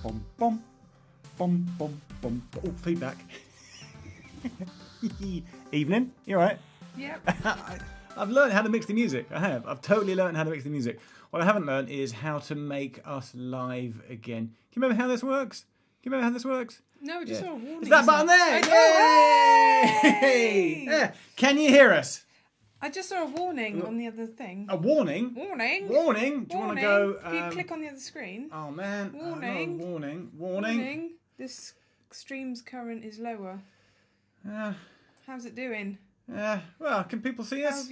bum, bum, bum, bum, bum. Oh, feedback. Evening, you alright? Yep. I've learned how to mix the music. I have. I've totally learned how to mix the music. What I haven't learned is how to make us live again. Do you remember how this works? No, just saw a warning. Is that button there? Yay! Yeah. Can you hear us? I just saw a warning on the other thing. A warning? Warning? Warning? Do you want to go... If you click on the other screen. Oh, man. Warning. Warning. This stream's current is lower. How's it doing? Well, can people see us?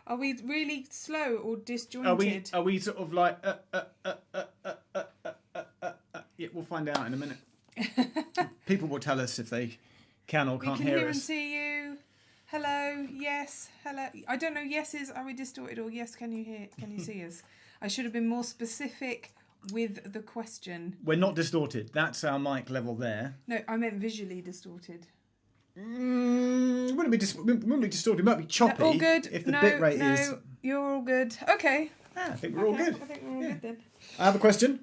Are we really slow or disjointed? Are we sort of like... Yeah, we'll find out in a minute. People will tell us if they can or can't hear us. We can hear and see you. Hello, yes, hello. I don't know, yeses, are we distorted, or yes, can you see us? I should have been more specific with the question. We're not distorted. That's our mic level there. No, I meant visually distorted. Wouldn't be distorted. It might be choppy. All good. If the bit rate is... No, you're all good. Okay. I think we're all good. I think we're all good then. I have a question.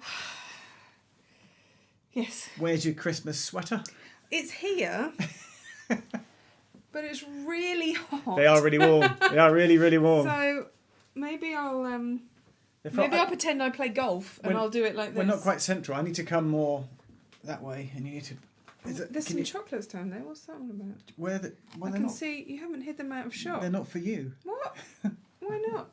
Yes. Where's your Christmas sweater? It's here. But it's really hot. They are really warm. They are really, really warm. So maybe I'll pretend I play golf and I'll do it like this. We're not quite central. I need to come more that way, and you need to. There's some chocolates down there. What's that all about? I can see you haven't hid them out of shot. They're not for you. What? Why not?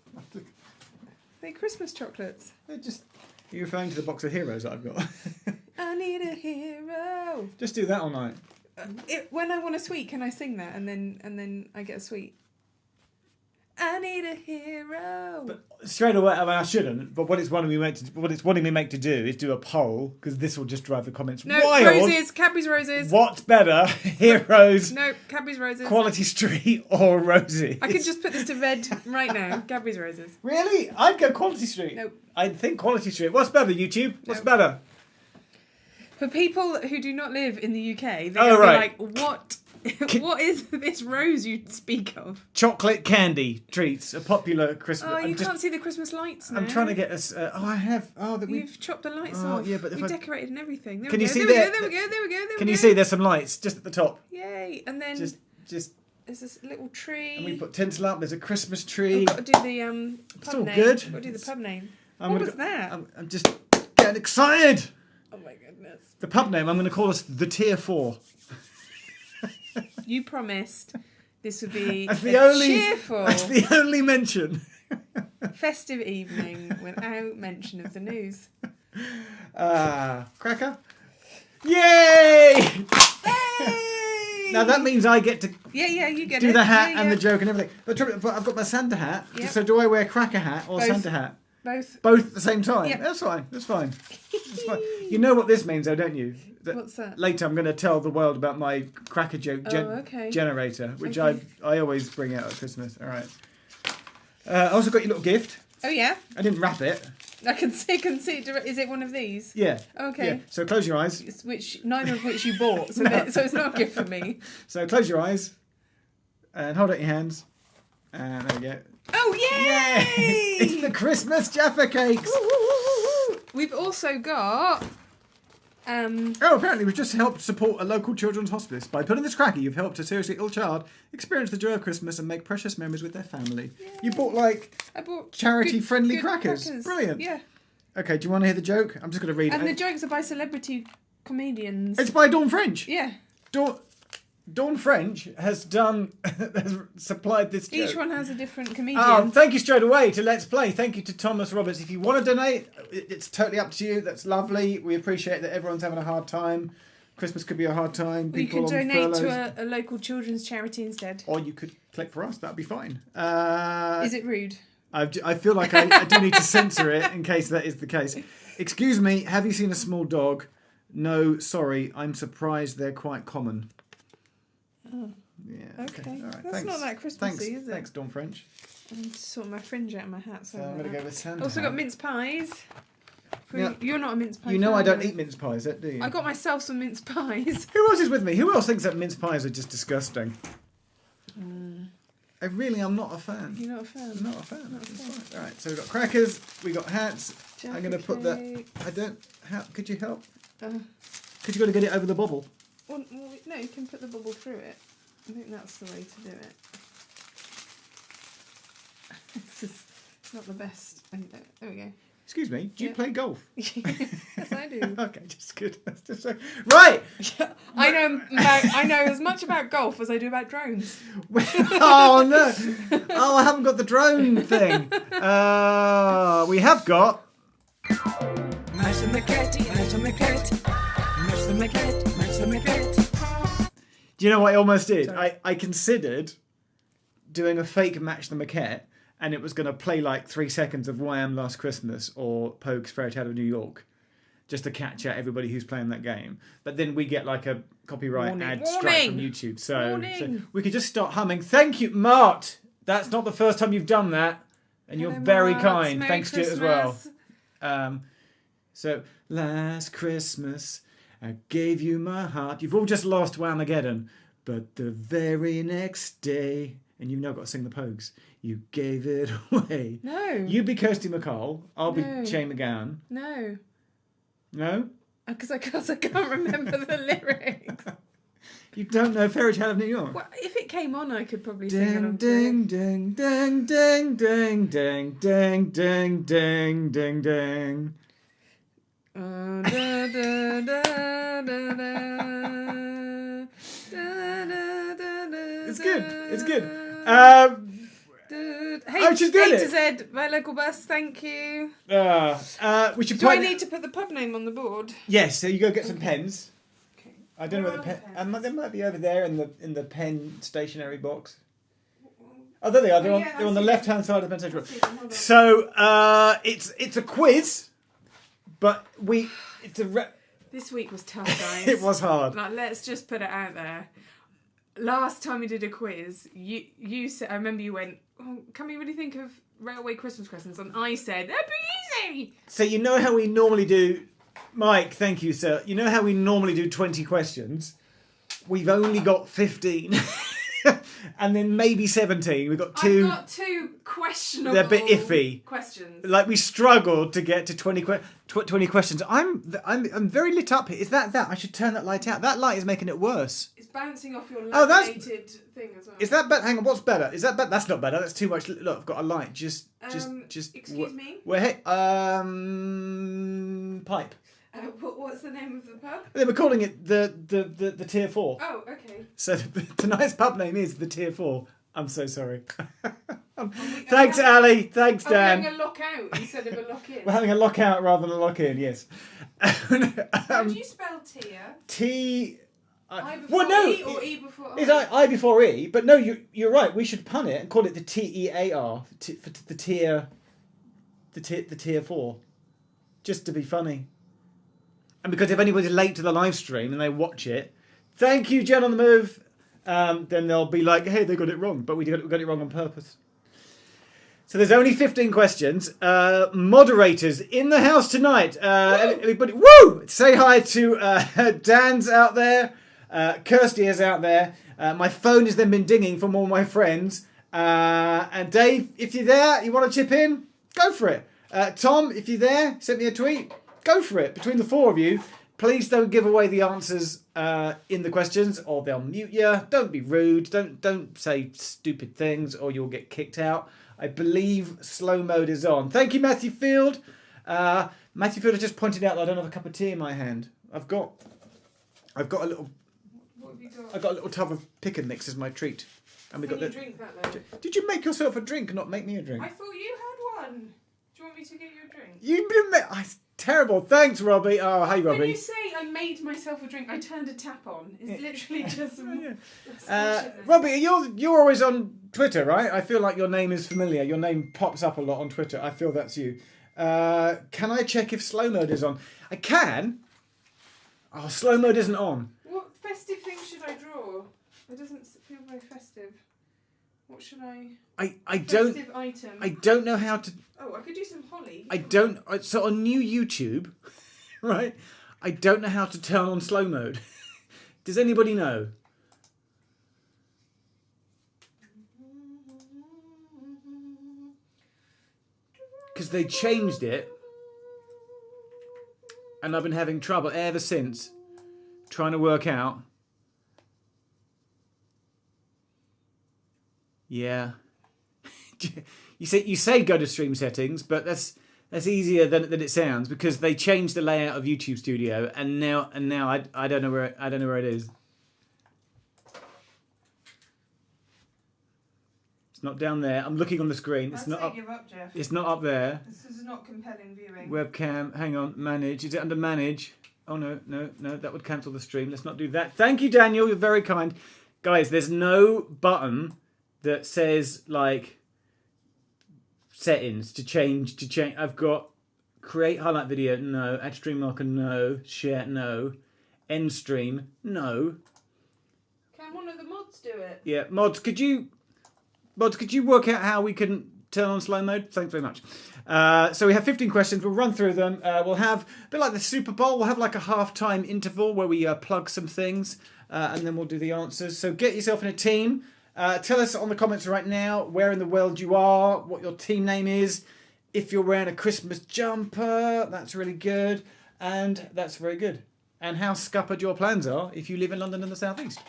They're Christmas chocolates. They're just. You're referring to the box of heroes that I've got. I need a hero. Just do that all night. When I want a sweet, can I sing that and then I get a sweet? I need a hero. But straight away, I mean, I shouldn't. But what it's wanting me to do is do a poll, because this will just drive the comments wild. Roses, Cadbury's Roses. What's better, Heroes? No, Cadbury's Roses. Quality Street or Roses? I could just put this to bed right now. Cadbury's Roses. Really? I'd go Quality Street. Nope. I'd think Quality Street. What's better, YouTube? What's better? For people who do not live in the UK, they're like, what? What is this rose you speak of? Chocolate candy treats, a popular Christmas... Oh, you can't see the Christmas lights now. I'm trying to get us... I have... You've chopped the lights off. Yeah, but we decorated and everything. Can you see there? There we go. Can you see there's some lights just at the top? Yay. And then... Just... There's this little tree. And we put tinsel up. There's a Christmas tree. We've got to do the pub name. It's all good. We've got to do the pub name. What was that? I'm just getting excited. Oh my goodness. The pub name, I'm going to call us the Tier 4. You promised this would be cheerful. That's the only mention. Festive evening without mention of the news. Cracker? Yay! Hey! Now that means I get to you get do it. the hat and the joke and everything. But I've got my Santa hat. Yep. So do I wear cracker hat or Both. Santa hat? Both at the same time? Yep. That's fine. You know what this means though, don't you? What's that? Later I'm going to tell the world about my cracker joke generator, which I always bring out at Christmas. All right. I also got your little gift. Oh yeah? I didn't wrap it. I can see. Is it one of these? Yeah. Okay. Yeah. So close your eyes. Neither of which you bought, so it's not a gift for me. So close your eyes and hold out your hands. And there we go. Oh, yay! It's the Christmas Jaffa cakes. We've also got... apparently we've just helped support a local children's hospice. By putting this cracker, you've helped a seriously ill child experience the joy of Christmas and make precious memories with their family. Yay. You bought, I bought charity-friendly good crackers. Brilliant. Yeah. Okay, do you want to hear the joke? I'm just going to read it. And the jokes are by celebrity comedians. It's by Dawn French. Yeah. Dawn French has supplied this joke. Each one has a different comedian. Oh, thank you straight away to Let's Play. Thank you to Thomas Roberts. If you want to donate, it's totally up to you. That's lovely. We appreciate that everyone's having a hard time. Christmas could be a hard time. Well, you could donate to a local children's charity instead. Or you could click for us. That'd be fine. Is it rude? I feel like I do need to censor it in case that is the case. Excuse me, have you seen a small dog? No, sorry. I'm surprised they're quite common. Oh. Yeah. Okay. All right. That's not that Christmassy, is it? Thanks, Dawn French. I'm just sorting my fringe out of my hat. So I'm going to go with Santa. Also got mince pies. Now, you're not a mince pie. You know fan, I don't eat mince pies, do you? I got myself some mince pies. Who else is with me? Who else thinks that mince pies are just disgusting? I really am not a fan. You're not a fan? I'm not a fan. All right, so we've got crackers, we got hats. I'm going to put that... Could you help? Because you've got to get it over the bubble. Well, no, you can put the bubble through it. I think that's the way to do it. It's not the best. There we go. Excuse me, do you play golf? Yes, I do. Okay, just good. That's just so... Right! I know as much about golf as I do about drones. Oh, no. Oh, I haven't got the drone thing. We have got... Match the maquette, match the maquette, match the maquette, match the maquette. Do you know what I almost did? I considered doing a fake Match the Maquette, and it was going to play like 3 seconds of Wham! Last Christmas or Pogue's Fairy Tale of New York, just to catch out everybody who's playing that game. But then we get like a copyright ad strike from YouTube. So we could just start humming. Thank you, Mart. That's not the first time you've done that. And you're very kind. Merry Thanks Christmas. to it as well. So, last Christmas, I gave you my heart. You've all just lost Whamageddon. But the very next day, and you've now got to sing the Pogues, you gave it away. No. You be Kirsty MacColl. I'll be Shane McGowan. No. No? Because I can't remember the lyrics. You don't know Fairy Tale of New York? Well, if it came on, I could probably sing it Ding, on ding, ding, ding, ding, ding, ding, ding, ding, ding, ding, ding. It's good. It's good. She's doing A it. to Z, my local bus, thank you. We should. Do I need to put the pub name on the board? Yes. So you go get some pens. Okay. I don't know where the pen. They might be over there in the pen stationery box. Oh, there they are. They're on the left-hand side of the pen stationery box. So it's a quiz, but This week was tough, guys. it was hard. Like, let's just put it out there. Last time we did a quiz, you said, I remember you went, oh, can we really think of railway Christmas questions? And I said, that'd be easy. So you know how we normally do, Mike, thank you, sir. You know how we normally do 20 questions? We've only got 15. And then maybe 17. We've got two. I've got two questionable They're a bit iffy questions. Like we struggled to get to 20 questions. I'm very lit up here. Is that? I should turn that light out. That light is making it worse. It's bouncing off your Oh, laminated thing as well. Is that better? Hang on, what's better? Is that better? That's not better. That's too much. Look, I've got a light. Just. Excuse me? Pipe. What's the name of the pub? They were calling it the Tier 4. Oh, okay. So tonight's pub name is the Tier 4. I'm so sorry. Thanks, Ali. Thanks, Dan. We're having a lockout instead of a lock-in. We're having a lockout rather than a lock-in, yes. How do you spell Tia? T... I before E or E before I? Is I before E, but no, you're right. We should pun it and call it the TEAR, for the tier 4, just to be funny. And because if anybody's late to the live stream and they watch it, thank you, Jen on the Move, then they'll be like, hey, they got it wrong, but we got it wrong on purpose. So there's only 15 questions. Moderators in the house tonight. Everybody, woo! Say hi to Dan's out there. Kirsty is out there. My phone has then been dinging from all my friends. And Dave, if you're there, you want to chip in? Go for it. Tom, if you're there, send me a tweet. Go for it. Between the four of you, please don't give away the answers in the questions, or they'll mute you. Don't be rude. Don't say stupid things, or you'll get kicked out. I believe slow mode is on. Thank you, Matthew Field. Matthew Field has just pointed out that I don't have a cup of tea in my hand. I've got a little. What have you got? I've got a little tub of pick and mix as my treat. And we got the. Drink that though. Did you make yourself a drink, not make me a drink? I thought you had one. Do you want me to get you a drink? You didn't make. Terrible. Thanks, Robbie. Oh, hey, Robbie. When you say I made myself a drink, I turned a tap on. It's literally just. Robbie, you're always on Twitter, right? I feel like your name is familiar. Your name pops up a lot on Twitter. I feel that's you. Can I check if slow mode is on? I can. Oh, slow mode isn't on. What festive thing should I draw? It doesn't feel very festive. What should I? I don't. Festive item. I don't know how to. Oh, I could do some holly. I don't. So on new YouTube, right? I don't know how to turn on slow mode. Does anybody know? Because they changed it. and I've been having trouble ever since trying to work out. Yeah. You say go to stream settings, but that's easier than it sounds, because they changed the layout of YouTube Studio, and now I don't know where it is. It's not down there. I'm looking on the screen. It's not up. Give up, Jeff. It's not up there. This is not compelling viewing. Webcam. Hang on. Manage. Is it under manage? Oh no. That would cancel the stream. Let's not do that. Thank you, Daniel. You're very kind, guys. There's no button that says like settings to change. I've got create highlight video, no. Add stream marker, no. Share, no. End stream, no. Can one of the mods do it? Yeah, mods, could you work out how we can turn on slow mode? Thanks very much. So we have 15 questions. We'll run through them. We'll have a bit like the Super Bowl. We'll have like a half-time interval where we plug some things, and then we'll do the answers. So get yourself in a team. Tell us on the comments right now where in the world you are, what your team name is. If you're wearing a Christmas jumper, that's really good. And that's very good. And how scuppered your plans are if you live in London and the South East.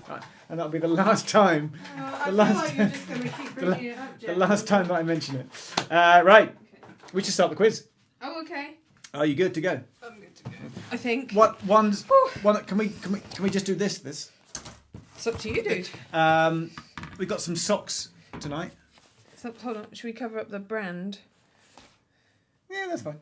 Right. And that'll be the last time. I feel like you're just going to keep bringing it up, Jeff. The last time that I mention it. Right. Okay. We should start the quiz. Oh, okay. Are you good to go? I'm good to go. I think. What ones? Can we just do this? It's up to you, dude. We've got some socks tonight. So, hold on. Should we cover up the brand? Yeah, that's fine.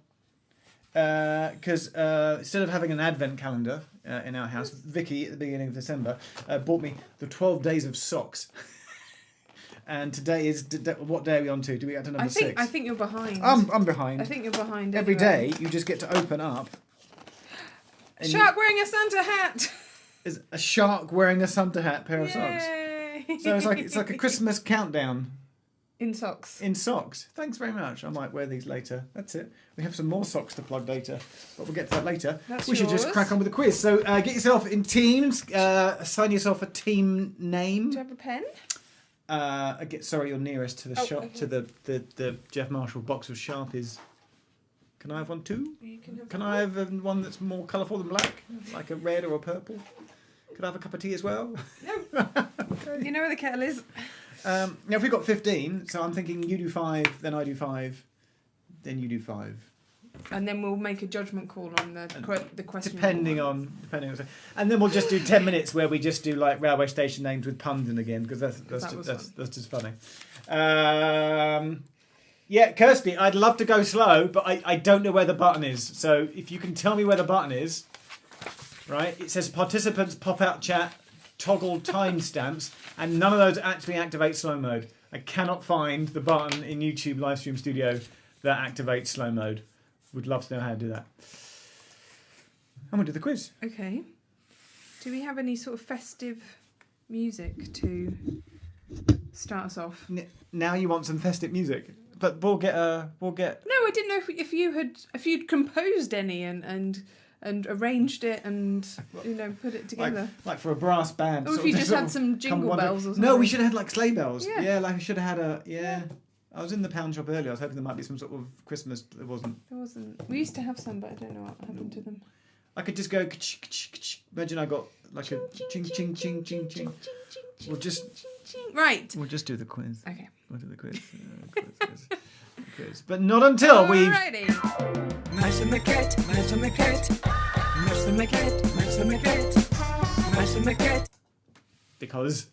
Because instead of having an advent calendar in our house, Vicky at the beginning of December bought me the 12 days of socks. And today is what day are we on to? Do we get to number 6? I think you're behind. I'm behind. I think you're behind. Every anyway. day you just get to open up. Shark wearing a Santa hat. Is a shark wearing a Santa hat, pair of socks. Yay. So it's like a Christmas countdown. In socks. In socks. Thanks very much. I might wear these later. That's it. We have some more socks to plug later, but we'll get to that later. We should just crack on with the quiz. So get yourself in teams. Assign yourself a team name. Do you have a pen? Sorry, you're nearest to the shop, okay. To the Jeff Marshall box of Sharpies. Can I have one too? You can have Can I have one that's more colourful than black, like a red or a purple? Could I have a cup of tea as well? No. Okay. You know where the kettle is. Now, if we've got 15, so I'm thinking you do 5, then I do 5, then you do 5. And then we'll make a judgment call on the question. Depending on. And then we'll just do 10 minutes where we just do like railway station names with puns in again, because that's just funny. Yeah, Kirsty, I'd love to go slow, but I don't know where the button is. So if you can tell me where the button is, right? It says participants pop out chat, toggle timestamps, and none of those actually activate slow mode. I cannot find the button in YouTube Livestream Studio that activates slow mode. Would love to know how to do that. I'm going to do the quiz. Okay. Do we have any sort of festive music to start us off? Now you want some festive music, but we'll get. No, I didn't know if you'd composed any and arranged it and put it together. Like for a brass band. Or if you just had some jingle bells or something. No, we should have had like sleigh bells. Yeah, like I should have had yeah. I was in the pound shop earlier. I was hoping there might be some sort of Christmas. There wasn't. There wasn't. We used to have some, but I don't know what happened to them. I could just go. Imagine I got like a ching ching ching ching ching. We'll just right. We'll just do the quiz. Okay. We'll do the quiz. Quiz. But not until we've. Mice and the cat. Mice and the cat. Mice and the cat. Mice and the cat. Mice and the cat. Because.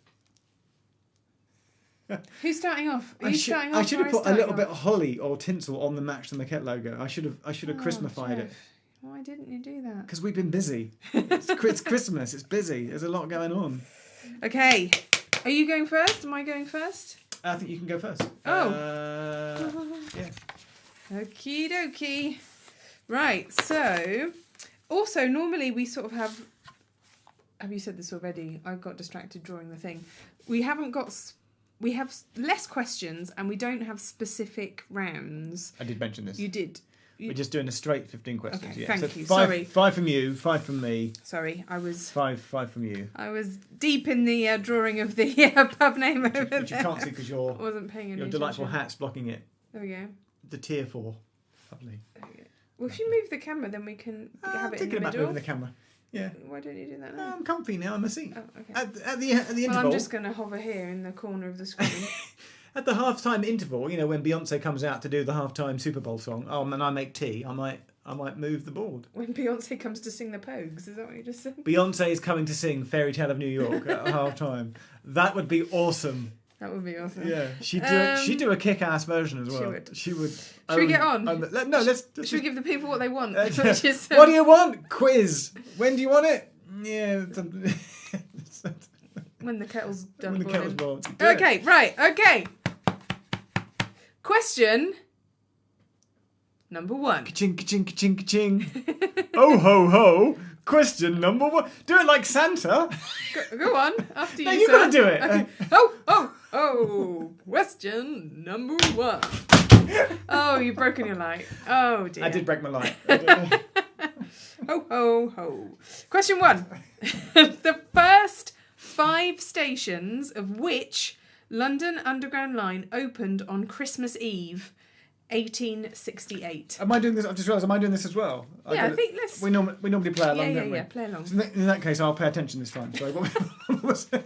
Who's starting off? I should have put a little bit of holly or tinsel on the Max and the Ket logo. I should have Christmasified it. Why didn't you do that? Because we've been busy. It's Christmas. It's busy. There's a lot going on. Okay. Are you going first? Am I going first? I think you can go first. Oh. Yeah. Okie dokie. Right. So, also normally we sort of have. Have you said this already? I got distracted drawing the thing. We have less questions and we don't have specific rounds. I did mention this. You did. We're just doing a straight 15 questions. Okay, yeah. thank you. Sorry. 5 from you, 5 from me. Sorry, I was... 5 from you. I was deep in the drawing of the pub name over there. Which you can't see because wasn't paying any your delightful hat's blocking it. There we go. The tier 4. Lovely. There we go. Well, if you move the camera, then we can have I'm it in the thinking about middle. moving the camera. Yeah. Why don't you do that now? I'm comfy now in the seat. Oh, okay. At the interval. Well, I'm just going to hover here in the corner of the screen. At the halftime interval, you know, when Beyonce comes out to do the halftime Super Bowl song, and I make tea, I might move the board. When Beyonce comes to sing the Pogues, is that what you just said? Beyonce is coming to sing Fairy Tale of New York at halftime. That would be awesome. That would be awesome. Yeah, she'd do a kick-ass version as well. She would. Should we get on? Let's. Should we give the people what they want? What do you want? Quiz. When do you want it? Yeah. When the kettle's done When the kettle's boiling. boiled. Do it. Okay, right, okay. Question number 1. Ka-ching, ka-ching, ka-ching, ka-ching. Oh, ho, ho. Question number 1. Do it like Santa. Go on, after No, you, you've sir. got to do it. Okay. Oh. Question number 1. Oh, you've broken your light. Oh, dear. I did break my light. Ho. Question 1. The first 5 stations of which London Underground line opened on Christmas Eve, 1868? Am I doing this? I've just realised, am I doing this as well? Yeah, I think let's... We normally play along, don't we? Yeah, play along. So in that case, I'll pay attention this time. Sorry, what was it?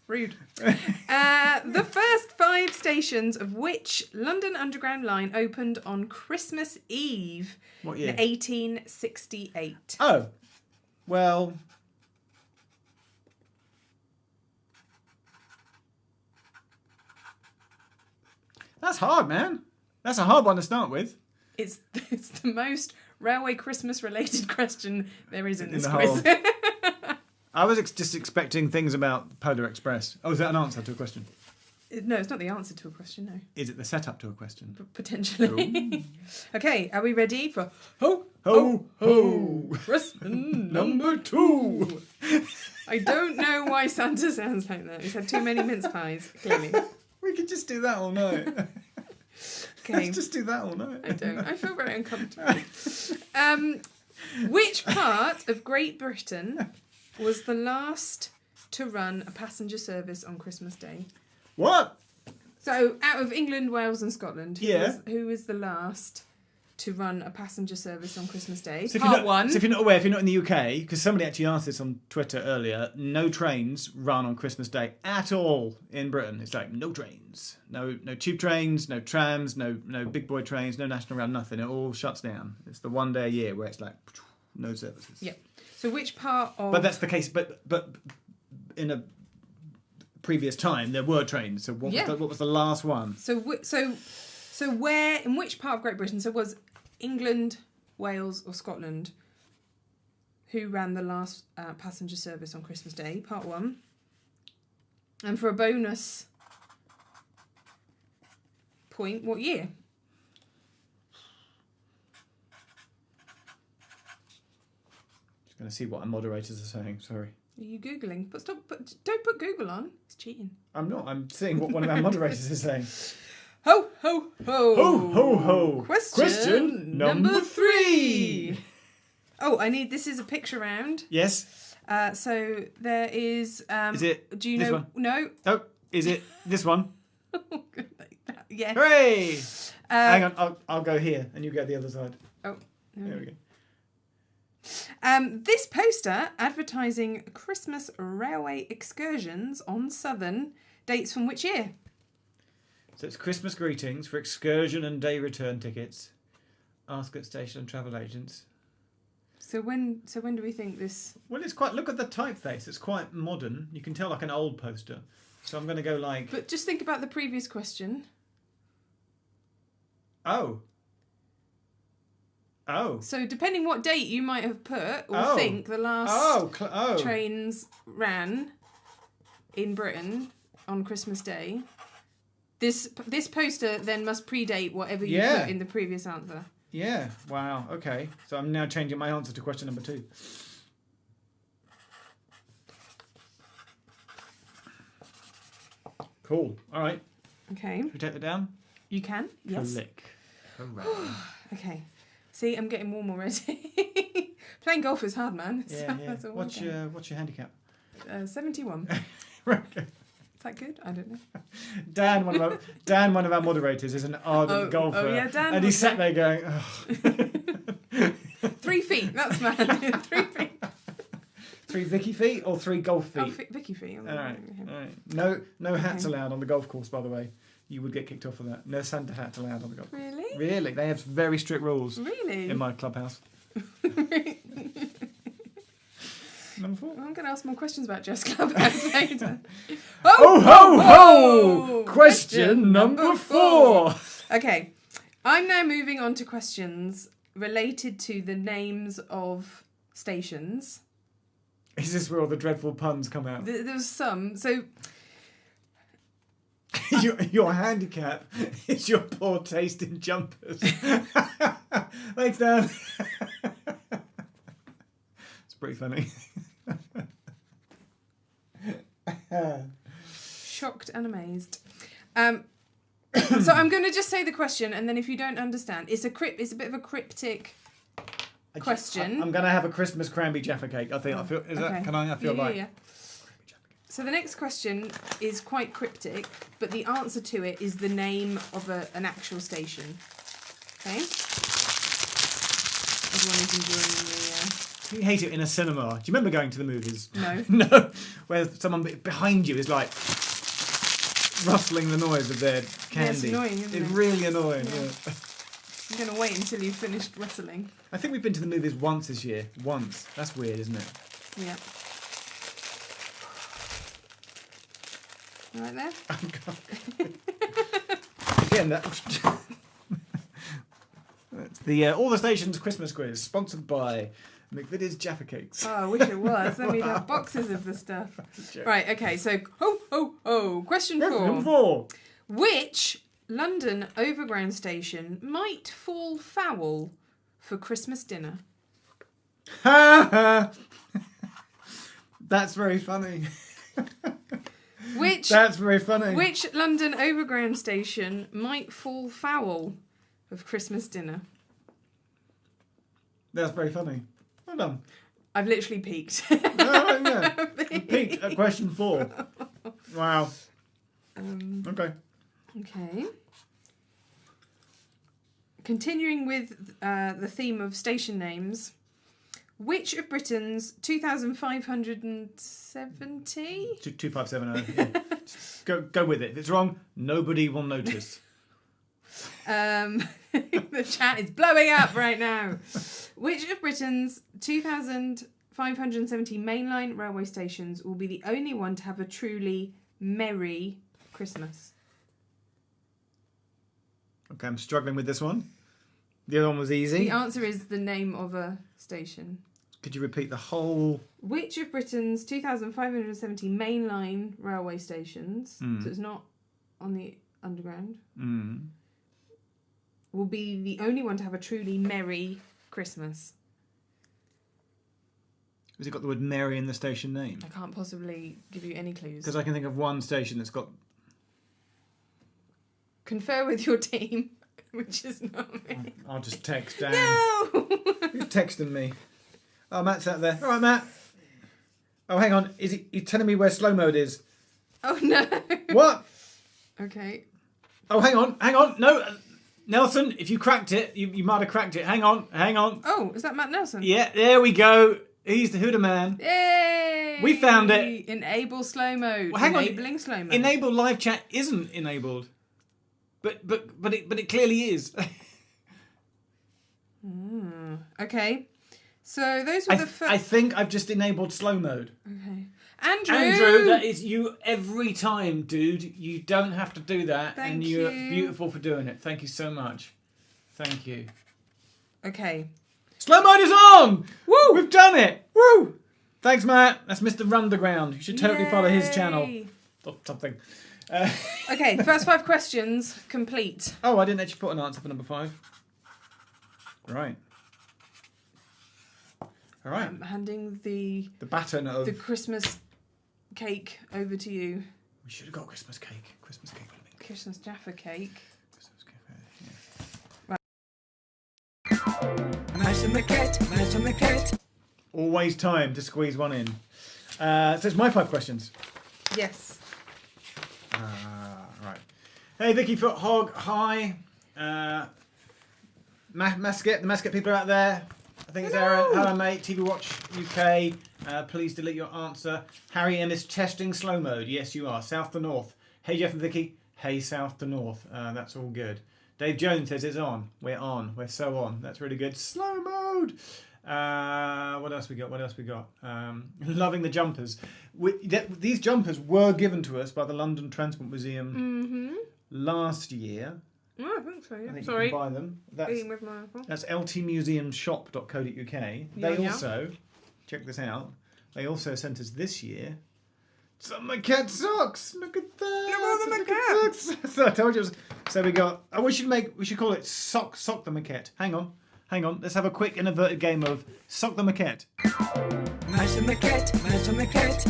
Rude. The first 5 stations of which London Underground line opened on Christmas Eve, What year? 1868. Oh, well... That's hard, man. That's a hard one to start with. It's the most railway Christmas related question there is in this the quiz. I was just expecting things about Polar Express. Oh, is that an answer to a question? No, it's not the answer to a question, no. Is it the setup to a question? Potentially. Okay, are we ready for Ho, ho! question Number 2! I don't know why Santa sounds like that. He's had too many mince pies, clearly. We could just do that all night. Okay. Let's just do that all night. I don't. I feel very uncomfortable. Which part of Great Britain was the last to run a passenger service on Christmas Day? What? So, out of England, Wales and Scotland, Yeah. who was the last to run a passenger service on Christmas Day? So Part 1. So if you're not aware, if you're not in the UK, because somebody actually asked this on Twitter earlier, no trains run on Christmas Day at all in Britain. It's like no trains, no tube trains, no trams, no big boy trains, no national rail, nothing. It all shuts down. It's the one day a year where it's like no services. Yeah. So which part of... But that's the case. But in a previous time there were trains. So what was the last one? So where, in which part of Great Britain, so was England, Wales or Scotland, who ran the last passenger service on Christmas Day? Part 1. And for a bonus point, what year? Just going to see what our moderators are saying. Sorry. Are you Googling? Don't put Google on. It's cheating. I'm not. I'm seeing what one of our moderators is saying. Ho, ho, ho. Ho, ho, ho. Question number 3. Oh, this is a picture round. Yes. So there is... is it do you this know... one? No. Oh, is it this one? Yeah. Hooray! Hang on, I'll go here and you go the other side. Oh, no. There we go. This poster advertising Christmas railway excursions on Southern dates from which year? So it's Christmas greetings for excursion and day return tickets. Ask at station and travel agents. So when do we think this? Well, it's quite. Look at the typeface. It's quite modern. You can tell like an old poster. So I'm going to go like. But just think about the previous question. Oh. So depending what date you might have put or think the last trains ran in Britain on Christmas Day, this poster then must predate whatever you put in the previous answer. Yeah. Wow. Okay. So I'm now changing my answer to question number 2. Cool. All right. Okay. Should we take that down? You can. Yes. Click. Hooray. Okay. See, I'm getting warm already. Playing golf is hard, man. Yeah. That's all What's your handicap? 71. Okay. It's that good? I don't know. Dan, one of our moderators, is an ardent golfer. Oh yeah, Dan. And he was sat there. there going, oh. 3 feet. That's mad. 3 feet. 3 Vicky feet or 3 golf feet? Oh, Vicky feet. All right. No hats allowed on the golf course, by the way. You would get kicked off for that. No Santa hats allowed on the golf course. Really? Really? They have very strict rules Really? in my clubhouse. Number 4. I'm going to ask more questions about Jess Clubhouse later. Oh, ho, ho! Question number 4. Okay. I'm now moving on to questions related to the names of stations. Is this where all the dreadful puns come out? There's some. So your handicap is your poor taste in jumpers. Thanks, Dan. It's pretty funny. shocked and amazed. So I'm going to just say the question, and then if you don't understand, it's a bit of a cryptic question. I'm going to have a Christmas cranberry Jaffa cake. I think. Okay. I feel like. Yeah. So the next question is quite cryptic, but the answer to it is the name of an actual station. Okay. Everyone is enjoying the. You hate it in a cinema. Do you remember going to the movies? No. No. Where someone behind you is like rustling the noise of their candy. Yeah, it's annoying, isn't It's it? really annoying. Yeah. Yeah. I'm going to wait until you've finished rustling. I think we've been to the movies once this year. Once. That's weird, isn't it? Yeah. Right there? Again, that's the All the Stations Christmas quiz, sponsored by McVitie's Jaffa Cakes. Oh, I wish it was. Then we'd have boxes of the stuff. Right, okay, so, question 4. Number 4. Which London Overground station might fall foul for Christmas dinner? Ha ha! That's very funny. That's very funny. Which London Overground station might fall foul of Christmas dinner? That's very funny. Well done. I've literally peaked. Oh, yeah. You peaked at question 4. Wow. Okay. Okay. Continuing with the theme of station names, which of Britain's 2,570? 2570. Yeah. Go with it. If it's wrong, nobody will notice. The chat is blowing up right now. Which of Britain's 2,570 mainline railway stations will be the only one to have a truly merry Christmas? Okay, I'm struggling with this one. The other one was easy. The answer is the name of a station. Could you repeat the whole... Which of Britain's 2,570 mainline railway stations, so it's not on the underground, will be the only one to have a truly merry Christmas? Has it got the word Mary in the station name? I can't possibly give you any clues. Because I can think of one station that's got... Confer with your team, which is not me. I'll just text Dan. No! Who's texting me? Oh, Matt's out there. All right, Matt. Oh, hang on. He's telling me where slow mode is. Oh, no. What? Okay. Oh, hang on. No, Nelson, if you cracked it, you might have cracked it. Hang on. Oh, is that Matt Nelson? Yeah, there we go. He's the Huda man. Yay! We found it. Enable slow mode. Well, hang Enabling slow mode. Enable live chat isn't enabled. But it clearly is. Okay. So those were the first... I think I've just enabled slow mode. Okay. Andrew, that is you every time, dude. You don't have to do that. Thank and you're you. beautiful for doing it. Thank you so much. Thank you. Okay. Slow mode is on! Woo! We've done it! Woo! Thanks, Matt. That's Mr. Runderground. You should totally follow his channel. Yay! Or something. Okay, first 5 questions complete. Oh, I didn't actually put an answer for number 5. Right. All right. I'm handing the baton of... the Christmas cake over to you. We should have got Christmas cake. Christmas cake would have been good. Christmas Jaffa cake. Christmas cake, yeah. Mouse and the cat. Always time to squeeze one in. So it's my 5 questions. Yes. Right. Hey, Vicky Foot Hog. Hi. Masket. The Masket people are out there. I think it's Aaron. Hello, mate. TV Watch UK. Please delete your answer. Harry M is testing slow mode. Yes, you are. South to north. Hey, Jeff and Vicky. Hey, south to north. That's all good. Dave Jones says it's on. We're on. We're so on. That's really good. Slow mode. What else we got? Loving the jumpers. These jumpers were given to us by the London Transport Museum last year. Oh, I think so. Yeah. I think Sorry. you can buy them. With my apple. That's ltmuseumshop.co.uk. They also, check this out, they also sent us this year some maquette socks. Look at that. Look at the maquette. Socks. So I told you. So we got. Oh, we should call it sock the maquette. Hang on. Let's have a quick inverted game of sock the maquette. Match the maquette, match the maquette,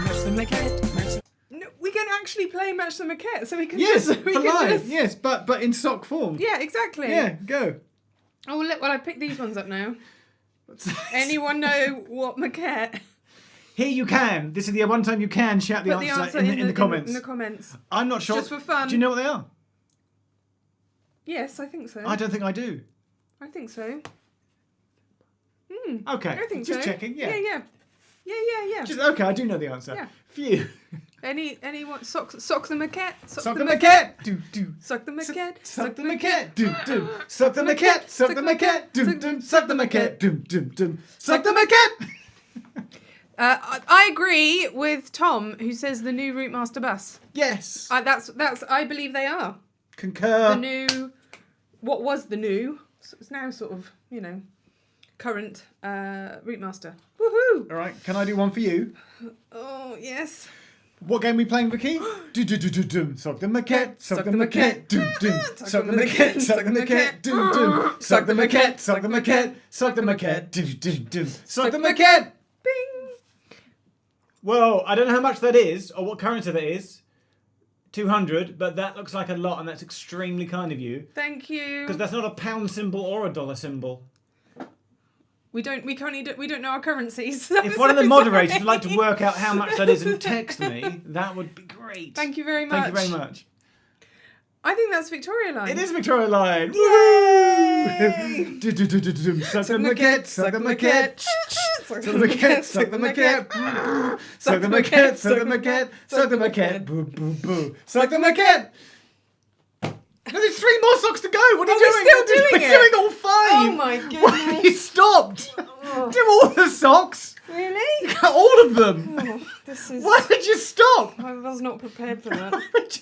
match the maquette, match the... No, we can actually play Match the Maquette, so we can Yes, just... for live. Yes, but in sock form. Yeah, exactly. Yeah, go. Oh, well, I picked these ones up now. Anyone know what maquette? Here you can. This is the one time you can shout the answer in the comments. In the comments. I'm not sure. Just for fun. Do you know what they are? Yes, I think so. I don't think I do. I think so. Okay. I think just so. checking. Yeah. Yeah. Just okay. I do know the answer. Yeah. Phew. Anyone? Sock the maquette. Sock the maquette. Do. Sock the maquette. Sock the maquette. Do. Sock the maquette. Sock the maquette. Do. Sock the maquette. Do. Sock the maquette. I agree with Tom, who says the new Route Master bus. Yes. That's. I believe they are Concur. the new. What was the new? So it's now sort of current Route Master. Woohoo! All right. Can I do one for you? Oh yes. What game are we playing, Vicky? Do. Sock the maquette. Sock the maquette. Do. Sock the maquette. Sock the maquette. Do. Sock the maquette. Sock the maquette. Sock the maquette. Do. Sock the maquette. Bing. Well, I don't know how much that is or what currency that is. 200, but that looks like a lot, and that's extremely kind of you. Thank you. Because that's not a pound symbol or a dollar symbol. We don't know our currencies. If one of the moderators would like to work out how much that is and text me, that would be great. Thank you very much. Thank you very much. I think that's Victoria Line. It is Victoria Line. Yay! Suck the maquette, suck the maquette. Suck the maquette, suck the maquette. Suck the maquette, suck the maquette. Suck the maquette. Boo, boo, boo. Suck the maquette. No, there's 3 more socks to go. What are you doing? We're still doing We're it. doing all 5. Oh my goodness. Why have you stopped? Do all the socks. Really? All of them. Oh, this is. Why did you stop? I was not prepared for that.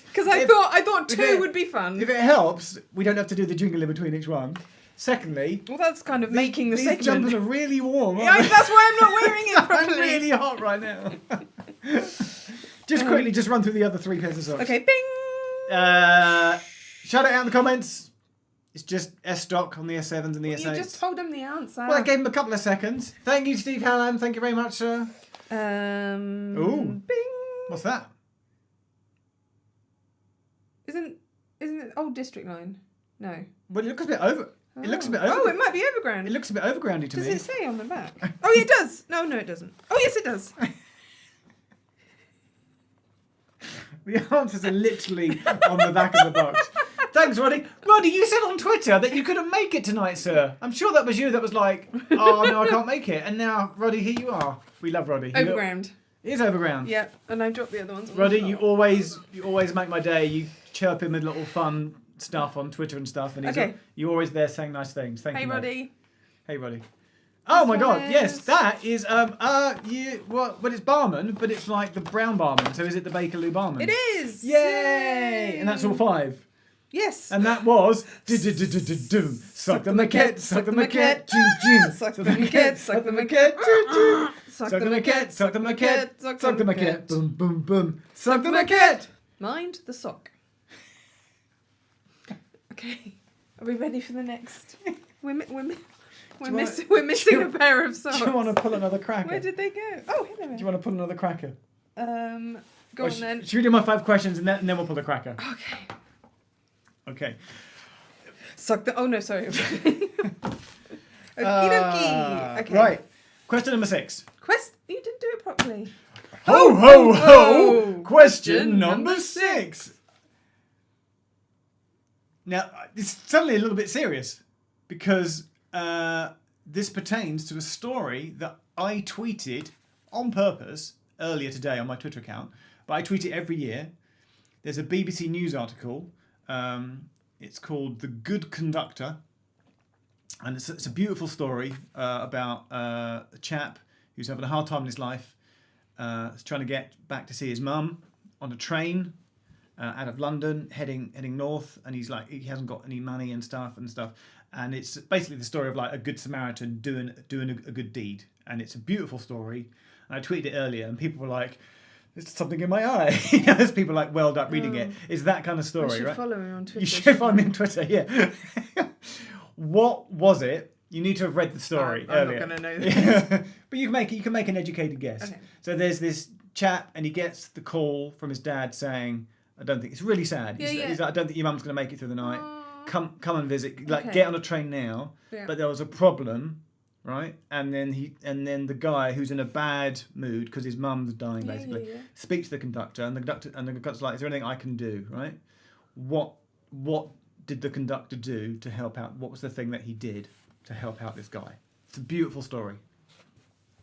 Because I thought 2 would be fun. If it helps, we don't have to do the jingle in between each one. Secondly, Well, that's kind of making the these segment. jumpers are really warm. Yeah, Aren't they? that's why I'm not wearing it properly. I'm really hot right now. Just quickly, just run through the other 3 pairs of socks. Okay, bing. Shout it out in the comments. It's just S stock on the S7s and the S8s. You just told him the answer. Well, I gave him a couple of seconds. Thank you, Steve Hallam. Thank you very much, sir. Ooh. Bing. What's that? Isn't it old District Line? No. Well, it looks a bit over. It looks a bit over. Oh, it might be overground. It looks a bit overgroundy to Does me. it say on the back? Oh, yeah, it does. No, it doesn't. Oh, yes, it does. The answers are literally on the back of the box. Thanks, Roddy. Roddy, you said on Twitter that you couldn't make it tonight, sir. I'm sure that was you that was like, oh, no, I can't make it. And now, Roddy, here you are. We love Roddy. Overground. It is overground. Yeah, and I dropped the other ones. On Roddy, the you always make my day. You chirp him with little fun stuff on Twitter and stuff. And you're always there saying nice things. Thank Hey, you, mate. Roddy. Hey, Roddy. Oh my God! one Yes, is- that is well, it's barman, but it's like the brown barman. So is it the Bakerloo barman? It is. Yay! And that's all 5. Yes. And that was suck the maquette, suck the maquette, Suck the maquette, suck the maquette, Suck suck the maquette, suck the maquette, suck suck the maquette, boom boom boom, suck the maquette. Mind the sock. Okay. Are we ready for the next? We're missing a pair of socks. Do you want to pull another cracker? Where did they go? Oh, here they Do are. you want to pull another cracker? Go Or on then. Should we do my 5 questions and then we'll pull the cracker? Okay. Okay. Suck the. Oh no, sorry. Okie dokie. Okay. Right. Question number 6. You didn't do it properly. Ho, ho, ho! Question number 6. Now, it's suddenly a little bit serious because this pertains to a story that I tweeted on purpose earlier today on my Twitter account. But I tweet it every year. There's a BBC News article. It's called The Good Conductor. And it's a beautiful story about a chap who's having a hard time in his life. He's trying to get back to see his mum on a train out of London, heading north. And he's like, he hasn't got any money and stuff. And it's basically the story of like a good Samaritan doing a good deed. And it's a beautiful story. And I tweeted it earlier, and people were like, "There's something in my eye." There's people like welled up reading it. It's that kind of story, You should right? follow me on Twitter. You should follow me on Twitter, yeah. What was it? You need to have read the story earlier. I'm not going to know this. But you can make an educated guess. Okay. So there's this chap, and he gets the call from his dad saying, "I don't think it's really sad. Yeah, He's like, I don't think your mum's going to make it through the night. Aw. Come and visit. Like, Okay. get on a train now." Yeah. But there was a problem, right? And then the guy who's in a bad mood because his mum's dying, basically, Yeah. speaks to the conductor, and the conductor's like, "Is there anything I can do?" Right? What did the conductor do to help out? What was the thing that he did to help out this guy? It's a beautiful story.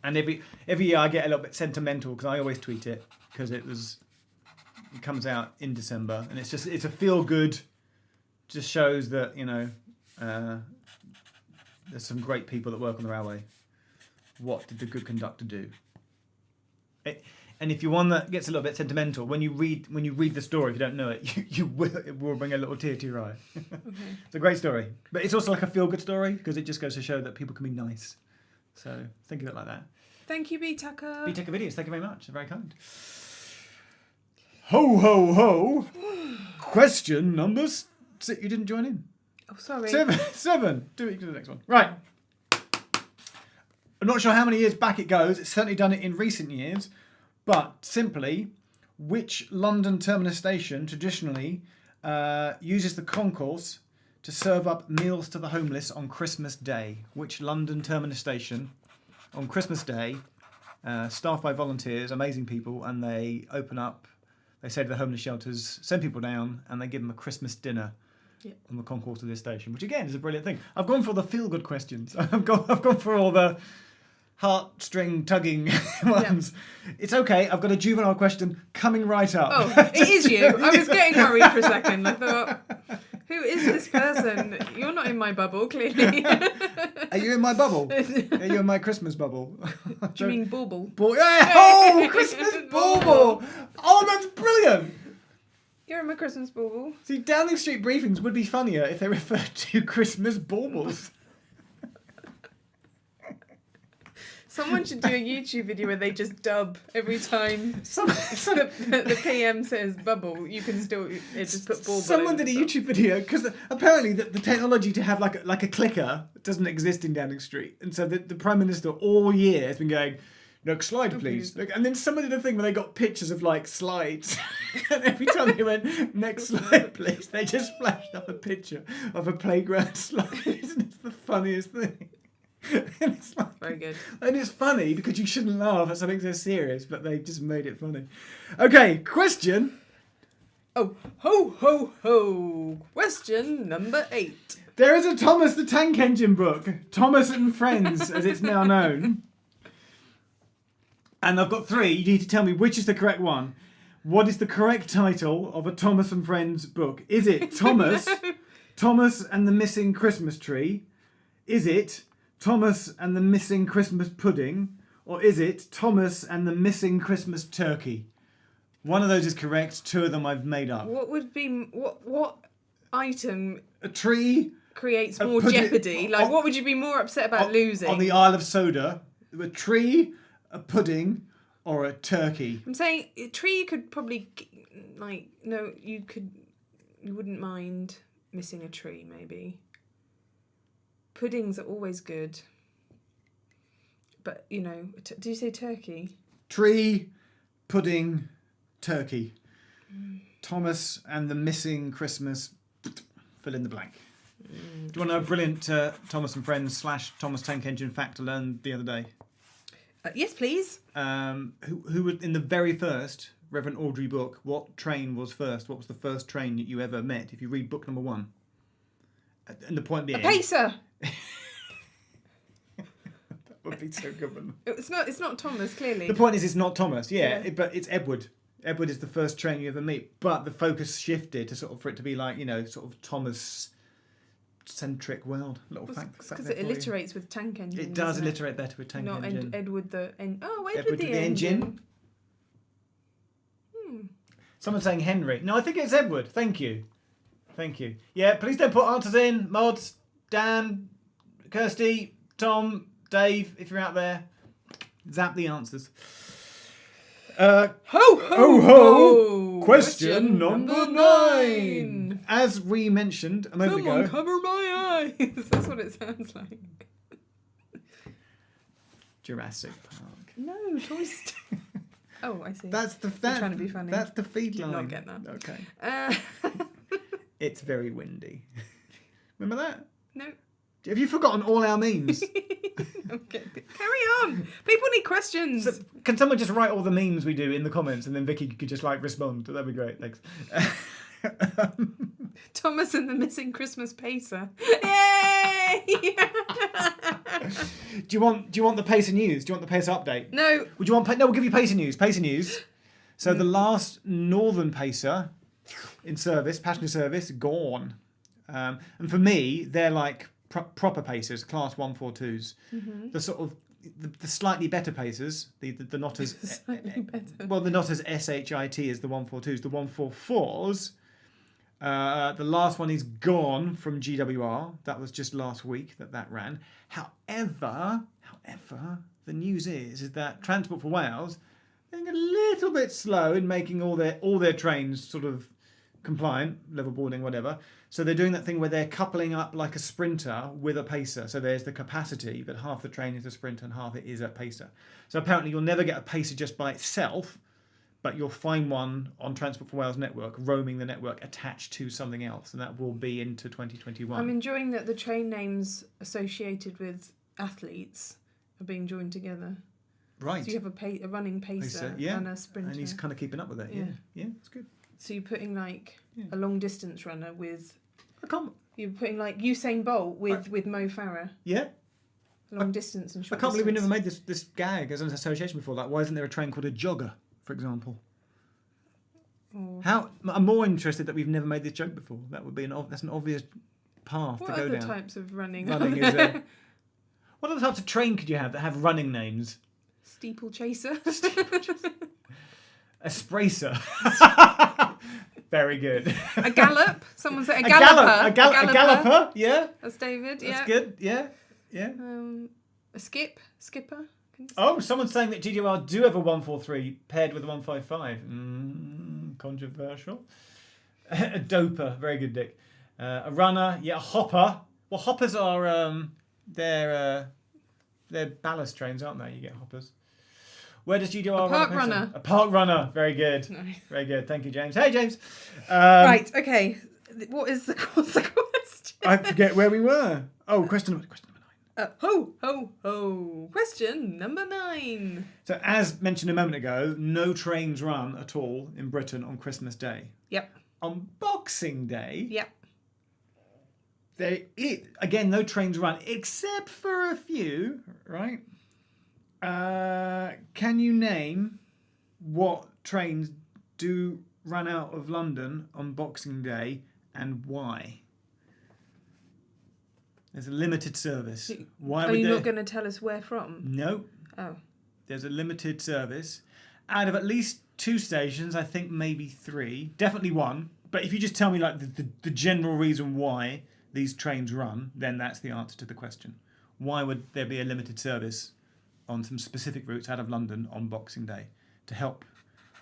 And every year I get a little bit sentimental because I always tweet it because it comes out in December, and it's a feel good. Just shows that there's some great people that work on the railway. What did the good conductor do? And if you're one that gets a little bit sentimental, when you read the story, if you don't know it, it will bring a little tear to your eye. Okay. It's a great story, but it's also like a feel good story because it just goes to show that people can be nice. So think of it like that. Thank you, B Tucker. B Tucker Videos, thank you very much. They're very kind. Ho ho ho! Question number 6. You didn't join in. Oh, sorry. 7. Do the next one. Right. I'm not sure how many years back it goes. It's certainly done it in recent years. But simply, which London terminus station traditionally uses the concourse to serve up meals to the homeless on Christmas Day? Which London terminus station on Christmas Day, staffed by volunteers, amazing people, and they open up, they say to the homeless shelters, send people down, and they give them a Christmas dinner. Yep. On the concourse of this station, which again is a brilliant thing. I've gone for the feel-good questions. I've gone for all the heartstring tugging ones. Yeah. It's okay. I've got a juvenile question coming right up. Oh, it is you. I was getting worried for a second. I thought, who is this person? You're not in my bubble, clearly. Are you in my bubble? Are you in my Christmas bubble? Do you mean bauble? Yeah. Oh, Christmas bauble! Oh, that's brilliant. You're in my Christmas bauble. See, Downing Street briefings would be funnier if they referred to Christmas baubles. Someone should do a YouTube video where they just dub every time the PM says bubble. You can still just put bauble. Someone did a YouTube video because apparently the technology to have like a clicker doesn't exist in Downing Street, and so the Prime Minister all year has been going, "Next slide, please." And then someone did a thing where they got pictures of like slides, and every time they went, "Next slide, please," they just flashed up a picture of a playground slide. Isn't it the funniest thing? And it's like, very good. And it's funny because you shouldn't laugh at something so serious, but they just made it funny. Okay, question. Oh, ho, ho, ho. Question number 8. There is a Thomas the Tank Engine book, Thomas and Friends, as it's now known. And I've got 3. You need to tell me which is the correct one. What is the correct title of a Thomas and Friends book? Is it Thomas, Thomas and the Missing Christmas Tree? Is it Thomas and the Missing Christmas Pudding? Or is it Thomas and the Missing Christmas Turkey? One of those is correct. 2 of them I've made up. What would be what item? A tree creates more jeopardy. Like, what would you be more upset about losing? On the Isle of Soda, a tree, a pudding, or a turkey? I'm saying a tree. You could probably you wouldn't mind missing a tree, maybe. Puddings are always good. But, do you say turkey? Tree, pudding, turkey. Thomas and the Missing Christmas, fill in the blank. Do you want to know a brilliant Thomas and Friends / Thomas Tank Engine fact I learned the other day? Yes, please. Who was in the very first Reverend Audrey book? What train was first? What was the first train that you ever met? If you read book number 1, and the point being, A pacer. That would be so good. Wouldn't it? It's not Thomas, clearly. The point is, it's not Thomas. Yeah. But it's Edward. Edward is the first train you ever meet. But the focus shifted to for it to be like sort of Thomas centric world. Little fact Because there it for you. alliterates with tank engine. It does alliterate better with tank Not engine. Edward the Edward Edward the the engine. Someone's saying Henry. No, I think it's Edward. Thank you. Yeah, please don't put answers in. Mods, Dan, Kirsty, Tom, Dave, if you're out there, zap the answers. Ho ho ho! Question number 9. As we mentioned a moment Someone ago. cover my eyes. That's what it sounds like. Jurassic Park. No, Toy Story. Oh, I see. That's trying to be funny. That's the feed Did line. not get that. Okay. It's very windy. Remember that? No. Have you forgotten all our memes? Okay. Carry on. People need questions. So, can someone just write all the memes we do in the comments, and then Vicky could just respond? That'd be great. Thanks. Thomas and the missing Christmas pacer. Yay! Do you want the pacer news? Do you want the pacer update? No. Would you want? No, we'll give you pacer news. Pacer news. So the last Northern pacer in service, passenger service, gone. And for me, they're like proper pacers, class 142s. Mm-hmm. The sort of the slightly better pacers, the not as Slightly better. well, the not as SHIT as the 142s. The 144s. The last one is gone from GWR. That was just last week that ran. However, the news is that Transport for Wales are getting a little bit slow in making all their trains sort of compliant, level boarding, whatever. So they're doing that thing where they're coupling up like a sprinter with a pacer. So there's the capacity, but half the train is a sprinter and half it is a pacer. So apparently you'll never get a pacer just by itself, but you'll find one on Transport for Wales network, roaming the network, attached to something else, and that will be into 2021. I'm enjoying that the train names associated with athletes are being joined together. Right. So you have a running pacer and a sprinter. And he's kind of keeping up with it. Yeah, it's good. So you're putting like a long distance runner with. You're putting like Usain Bolt with Mo Farah. Yeah. Long distance and short I can't believe we never distance. made this gag as an association before that. Why isn't there a train called a jogger, for example? I'm more interested that we've never made this joke before. That would be that's an obvious path What to go other down. types of running? Running is what other types of train could you have that have running names? Steeplechaser. A spracer. Very good. A gallop. Someone said a galloper. A galloper. Yeah. That's David. That's Yeah. good. Yeah. Yeah. A skipper. Oh, someone's saying that GWR do have a 143 paired with a 155. Controversial. A doper. Very good, Dick. A runner. Yeah. A hopper. Well, hoppers are they're ballast trains, aren't they? You get hoppers. Where does GWR A park runner. A park runner. Very good. No. Very good. Thank you, James. Hey, James. Right. Okay. What's the question? I forget where we were. Oh, question number 9. Ho. Question number 9. So, as mentioned a moment ago, no trains run at all in Britain on Christmas Day. Yep. On Boxing Day, Yep. Again, no trains run except for a few, right? Can you name what trains do run out of London on Boxing Day and why? There's a limited service. Why Are you not going to tell us where from? No. Oh. There's a limited service. Out of at least 2 stations, I think maybe 3. Definitely 1. But if you just tell me like the general reason why these trains run, then that's the answer to the question. Why would there be a limited service on some specific routes out of London on Boxing Day? To help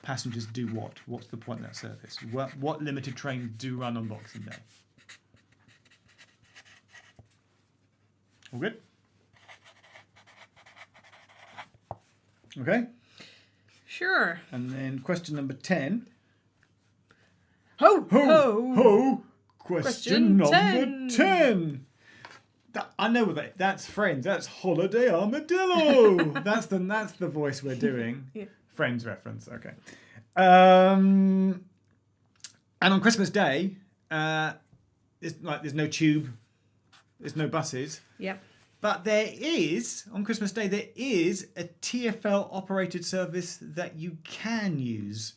passengers do what? What's the point of that service? What limited trains do run on Boxing Day? All good? Okay. Sure. And then question number 10. Ho. Question number 10. I know what that's Friends. That's Holiday Armadillo. that's the voice we're doing. Yeah. Friends reference. Okay. And on Christmas Day, there's no tube, there's no buses. Yep. But on Christmas Day, there is a TfL operated service that you can use.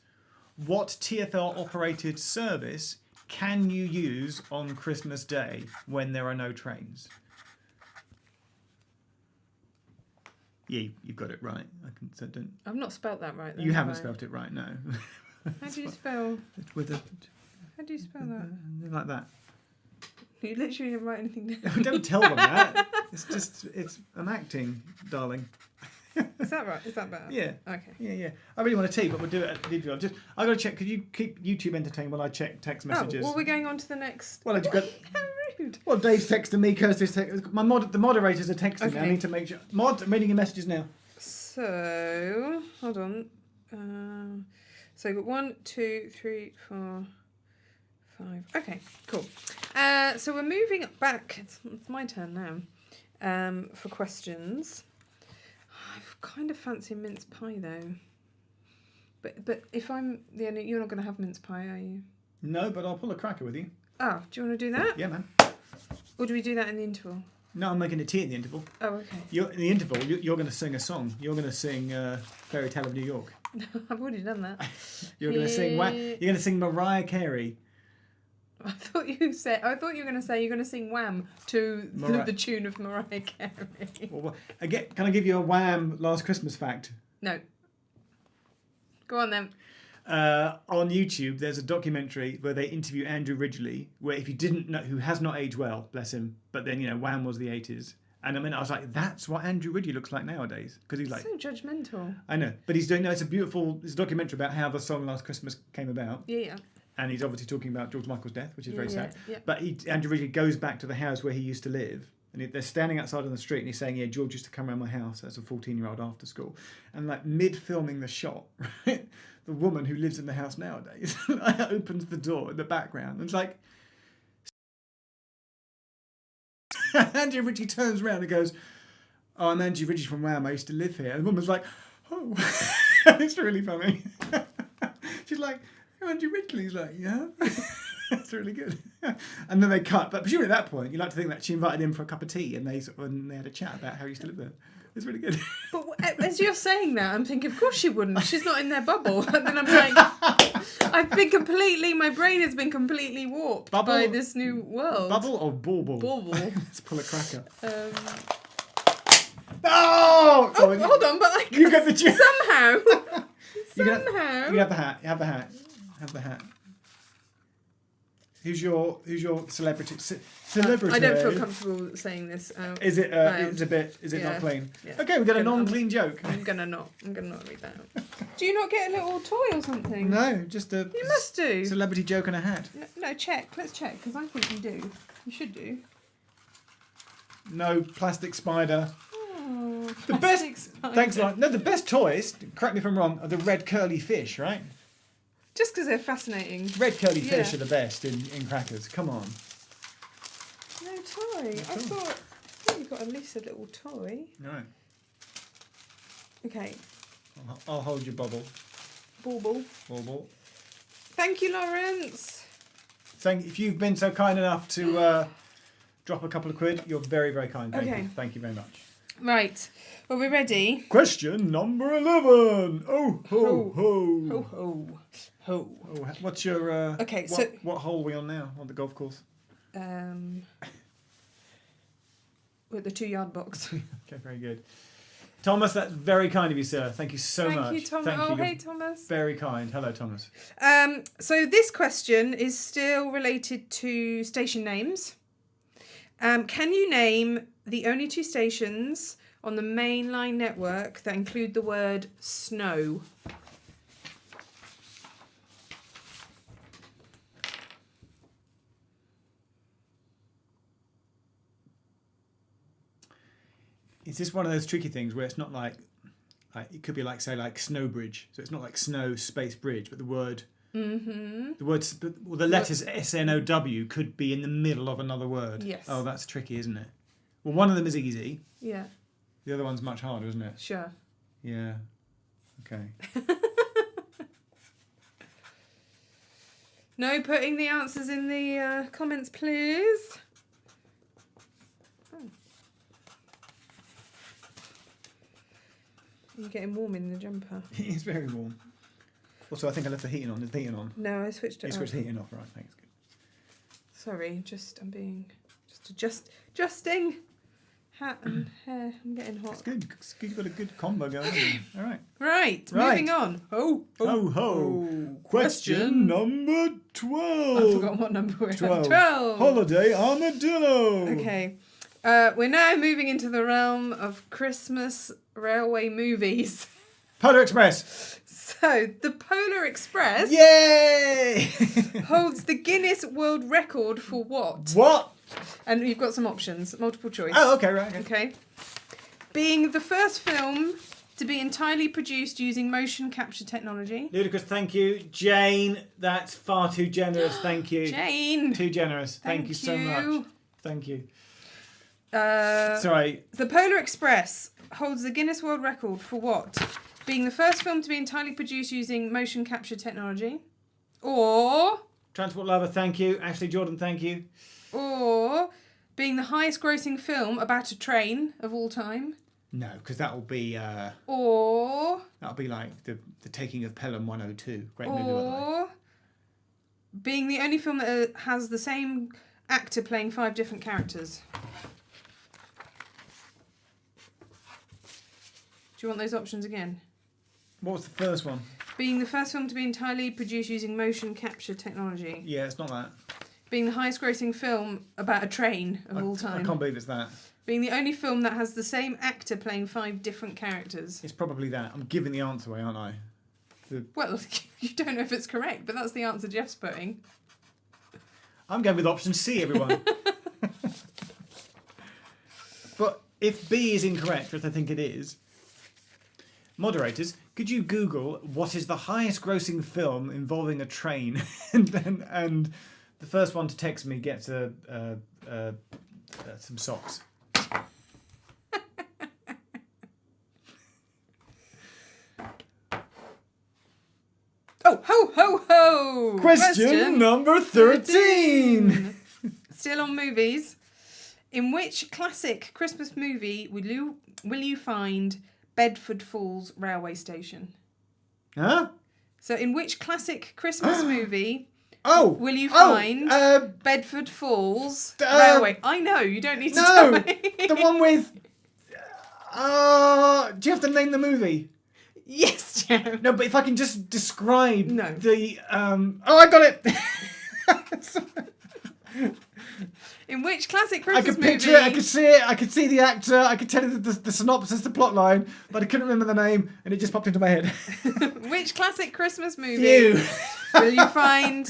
What TfL operated service can you use on Christmas Day when there are no trains? Yeah, you've got it right. Don't. I've not spelt that right. Then, You haven't have I? spelt it right, no. How do you spell? With a How do you spell that? like that. You literally didn't write anything down. Don't tell them that. I'm acting, darling. Is that right? Is that better? Yeah. Okay. Yeah. I really want a tea, but we'll do it at the video. I got to check. Could you keep YouTube entertained while I check text messages? Oh, well, we're going on to the next. Well, I've got. How rude. Well, Dave's texting me. Kirsty's texting. The moderators are texting me. I Okay. need to make sure. I'm reading your messages now. So, hold on. So, got 1, 2, 3, 4, 5. Okay, cool. So we're moving back. It's my turn now. For questions. I kind of fancy mince pie though. But if I'm the only, you're not going to have mince pie, are you? No, but I'll pull a cracker with you. Oh, do you want to do that? Yeah, man. Or do we do that in the interval? No, I'm making a tea in the interval. Oh, okay. In the interval, you're going to sing a song. You're going to sing Fairy Tale of New York. I've already done that. You're going to sing. You're going to sing Mariah Carey. I thought you were going to say you're going to sing Wham to the tune of Mariah Carey. Well, again, can I give you a Wham Last Christmas fact? No. Go on then. On YouTube, there's a documentary where they interview Andrew Ridgeley, where if you didn't know, who has not aged well, bless him, but then, Wham was the 80s. And I was like, that's what Andrew Ridgeley looks like nowadays. Because he's like... So judgmental. I know. But he's doing... No, it's a documentary about how the song Last Christmas came about. Yeah. And he's obviously talking about George Michael's death, which is very sad. Yeah. But Andrew Ridgeley goes back to the house where he used to live. And they're standing outside on the street and he's saying, yeah, George used to come around my house as a 14-year-old after school. And like mid-filming the shot, right, the woman who lives in the house nowadays opens the door in the background and it's like... Andrew Ridgeley turns around and goes, oh, I'm Andrew Ridgeley from Wham, I used to live here. And the woman's like, oh, it's really funny. She's like, Andrew Ridgeley's like, yeah. That's really good. And then they cut. But presumably at that point, you like to think that she invited him for a cup of tea and they had a chat about how he used to live there. It's really good. But as you're saying that, I'm thinking, of course she wouldn't. She's not in their bubble. And then I'm like, my brain has been completely warped by this new world. Bubble or bauble? Bauble. Let's pull a cracker. Oh, hold on, but you get the joke. Somehow. You can have the hat. Have the hat. Have the hat. Who's your celebrity? Celebrity. I don't feel comfortable saying this. Is it? Is it not clean? Yeah. Okay, we got a non-clean joke. I'm gonna not read that out. Do you not get a little toy or something? No, just a. You must do. Celebrity joke and a hat. No, check. Let's check because I think you do. You should do. No plastic spider. Oh, The best. spider. Thanks, Lauren. No, the best toys. Correct me if I'm wrong. Are the red curly fish, right? Just because they're fascinating. Red curly fish are the best in crackers. Come on. No toy. I thought you got at least a little toy. All right. Okay. I'll hold your bubble. Bauble. Bauble. Thank you, Lawrence. If you've been so kind enough to drop a couple of quid, you're very, very kind. Thank you very much. Right. Well, we're ready. Question number 11. Oh, ho, ho. Ho, ho. Ho. Oh, what's your... Okay, what hole are we on now on the golf course? We're at the 2-yard box. Okay, very good. Thomas, that's very kind of you, sir. Thank you so much. Thank you, Thomas. Hey, Thomas. Very kind. Hello, Thomas. So this question is still related to station names. Can you name the only 2 stations on the main line network that include the word snow? Is this one of those tricky things where it's not like it could be like, say, like Snowbridge. So it's not like snow space bridge, but the word... Mm-hmm. The letters SNOW could be in the middle of another word. Yes. Oh, that's tricky, isn't it? Well, one of them is easy. Yeah. The other one's much harder, isn't it? Sure. Yeah. Okay. No putting the answers in the comments, please. Oh. You're getting warm in the jumper. It is very warm. Also, I think I left the heating on. Is the heating on? No, I switched it You off. switched the heating off, right? Thanks. Good. Sorry, I'm being adjusting hat and hair. I'm getting hot. It's good. It's good. You've got a good combo going on. All right. Right, Right. moving on. Ho ho. Question number 12. I've forgotten what number we're 12. at. 12. Holiday Armadillo. Okay. We're now moving into the realm of Christmas railway movies. Polar Express. So, the Polar Express Yay! holds the Guinness World Record for what? What? And you've got some options, multiple choice. Oh, okay, right. Okay. Okay. Being the first film to be entirely produced using motion capture technology. Ludicrous, thank you. Jane, that's far too generous. Thank you. Jane! Too generous. Thank you so much. Thank you. Sorry. The Polar Express holds the Guinness World Record for what? Being the first film to be entirely produced using motion capture technology. Or Transport Lover, thank you. Ashley Jordan, thank you. Or being the highest grossing film about a train of all time. No, because that'll be Or like the Taking of Pelham 102. Great movie, by the way. or being the only film that has the same actor playing 5 different characters. Do you want those options again? What was the first one? Being the first film to be entirely produced using motion capture technology. Yeah, it's not that. Being the highest grossing film about a train of all time. I can't believe it's that. Being the only film that has the same actor playing 5 different characters. It's probably that. I'm giving the answer away, aren't I? Well, you don't know if it's correct, but that's the answer Jeff's putting. I'm going with option C, everyone. But if B is incorrect, which I think it is, moderators, could you Google what is the highest grossing film involving a train? and the first one to text me gets some socks. Oh, ho, ho, ho! Question number 13. Still on movies. In which classic Christmas movie will you find Bedford Falls railway station? Huh? So, in which classic Christmas movie will you Oh, find Bedford Falls railway? I know, you don't need to tell me. The one with... do you have to name the movie? Yes, Joe. No, but if I can just describe No. the... I got it! In which classic I Christmas could movie... picture it, I could see it, I could see the actor, I could tell you the synopsis, the plot line, but I couldn't remember the name, and it just popped into my head. Which classic Christmas movie Phew. will you find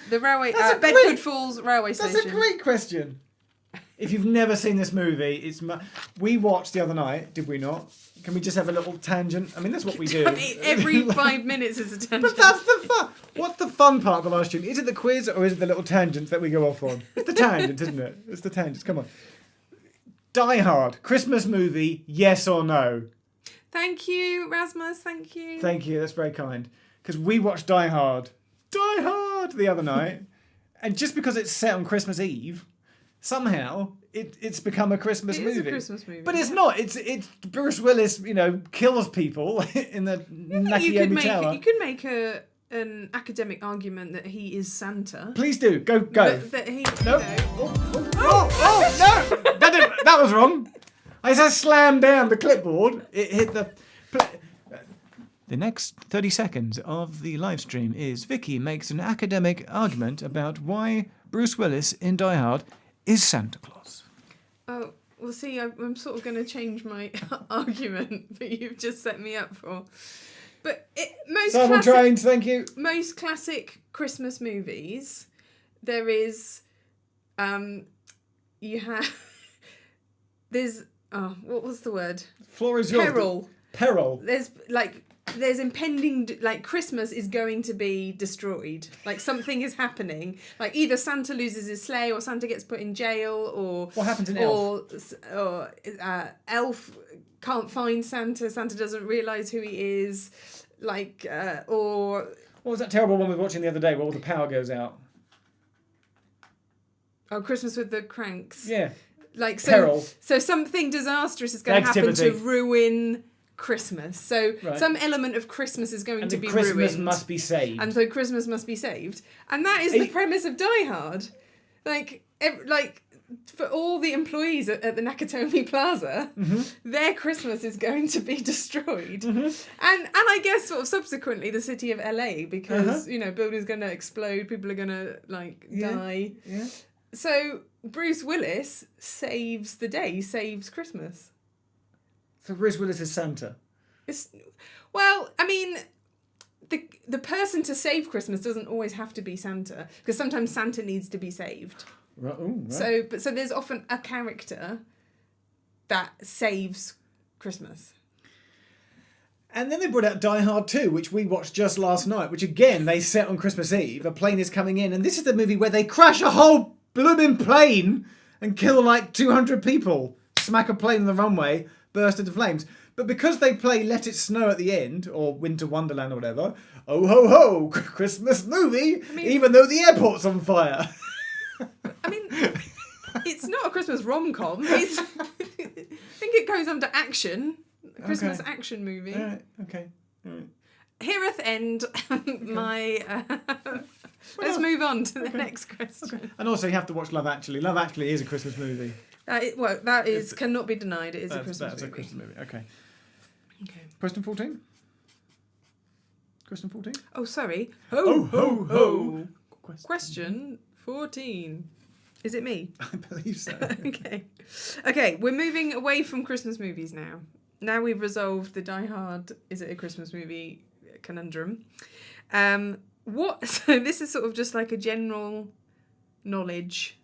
the railway Bedford Falls railway station? That's a great question. If you've never seen this movie, we watched the other night, did we not? Can we just have a little tangent? I mean, that's what we do. I mean, every 5 minutes is a tangent. But that's the fun. What's the fun part of the live stream? Is it the quiz or is it the little tangents that we go off on? It's the tangent, isn't it? It's the tangents. Come on. Die Hard, Christmas movie, yes or no? Thank you, Rasmus. Thank you. Thank you. That's very kind. Because we watched Die Hard the other night, and just because it's set on Christmas Eve, somehow it's become a Christmas movie. It is a Christmas movie. But it's not. It's Bruce Willis, kills people in the Nakiyomi Tower. You could make an academic argument that he is Santa. Please do. Go. That he, No. you know, No! That was wrong. As I slammed down the clipboard, it hit the... The next 30 seconds of the live stream is Vicky makes an academic argument about why Bruce Willis in Die Hard is Santa Claus. Oh, well, see, I'm sort of going to change my argument that you've just set me up for. But Trained, thank you. Most classic Christmas movies, there is, you have, there's, what was the word? Floor is yours. Peril. Peril. There's like there's impending, like, Christmas is going to be destroyed. Like, something is happening. Like, either Santa loses his sleigh, or Santa gets put in jail, or What happens in Elf? Or Elf can't find Santa. Santa doesn't realise who he is. Like, or... What was that terrible one we were watching the other day where all the power goes out? Oh, Christmas with the Cranks. Yeah. Like, Peril. So something disastrous is going to happen Timothy. to ruin Christmas. So Right. some element of Christmas is going to be Christmas ruined. must be saved. And so Christmas must be saved. And that is the premise of Die Hard. Like, for all the employees at the Nakatomi Plaza, their Christmas is going to be destroyed. And I guess sort of subsequently the city of LA, because, you know, buildings going to explode, people are going to, like, die. Yeah. So Bruce Willis saves the day, saves Christmas. So Bruce Willis is Santa. Well, I mean, the person to save Christmas doesn't always have to be Santa, because sometimes Santa needs to be saved. Right. Ooh, right. So there's often a character that saves Christmas. And then they brought out Die Hard 2, which we watched just last night, which again they set on Christmas Eve. A plane is coming in, and this is the movie where they crash a whole blooming plane and kill like 200 people. Smack a plane on the runway, burst into flames. But because they play Let It Snow at the end, or Winter Wonderland or whatever, oh ho ho, Christmas movie, even though the airport's on fire. I mean, it's not a Christmas rom-com. I think it goes under action. A Christmas action movie. All right, okay. All right. Hereth end my... let's move on to the next question. Okay. And also you have to watch Love Actually. Love Actually is a Christmas movie. That cannot be denied. It is a Christmas movie. That's a Christmas movie. Okay. Okay. Question 14? Question 14? Oh, sorry. Ho, ho, ho. Question 14. Is it me? I believe so. Okay. Okay, we're moving away from Christmas movies now. Now we've resolved the Die Hard, is it a Christmas movie conundrum. So this is sort of just like a general knowledge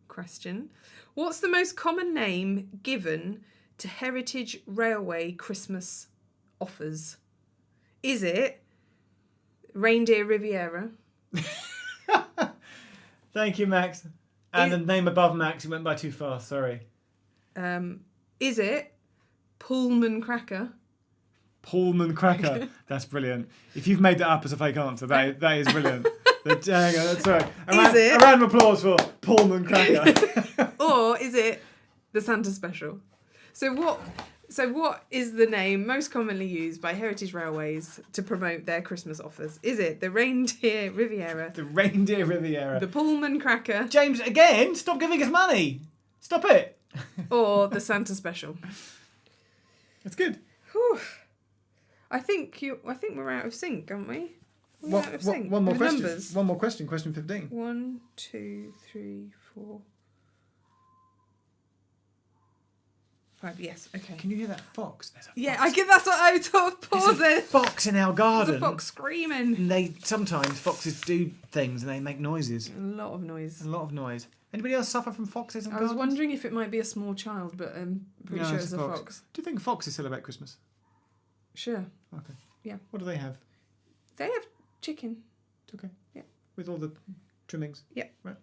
question. What's the most common name given to Heritage Railway Christmas offers? Is it Reindeer Riviera? Thank you, Max. And the name above Max, you went by too fast, sorry. Is it Pullman Cracker? Pullman Cracker. That's brilliant. If you've made that up as a fake answer, that is brilliant. Hang on, that's right. A round of applause for Pullman Cracker. Or is it the Santa Special? So what is the name most commonly used by Heritage Railways to promote their Christmas offers? Is it the Reindeer Riviera? The Reindeer Riviera. The Pullman Cracker? James, again, stop giving us money. Stop it. Or the Santa Special? That's good. Whew. I think we're out of sync, aren't we? Out of sync One more with question. numbers. One more question. Question 15. 1, 2, 3, 4, 5. Yes. Okay. Can you hear that fox? There's a fox. Yeah, that's what I sort of paused There's there. a fox in our garden. There's a fox screaming. And sometimes foxes do things and they make noises. A lot of noise. A lot of noise. Anybody else suffer from foxes in I gardens? was wondering if it might be a small child, but I'm pretty sure it's a fox. Do you think foxes celebrate Christmas? Sure. Okay. Yeah. What do they have? They have chicken. Okay. Yeah. With all the trimmings. Yeah. Right.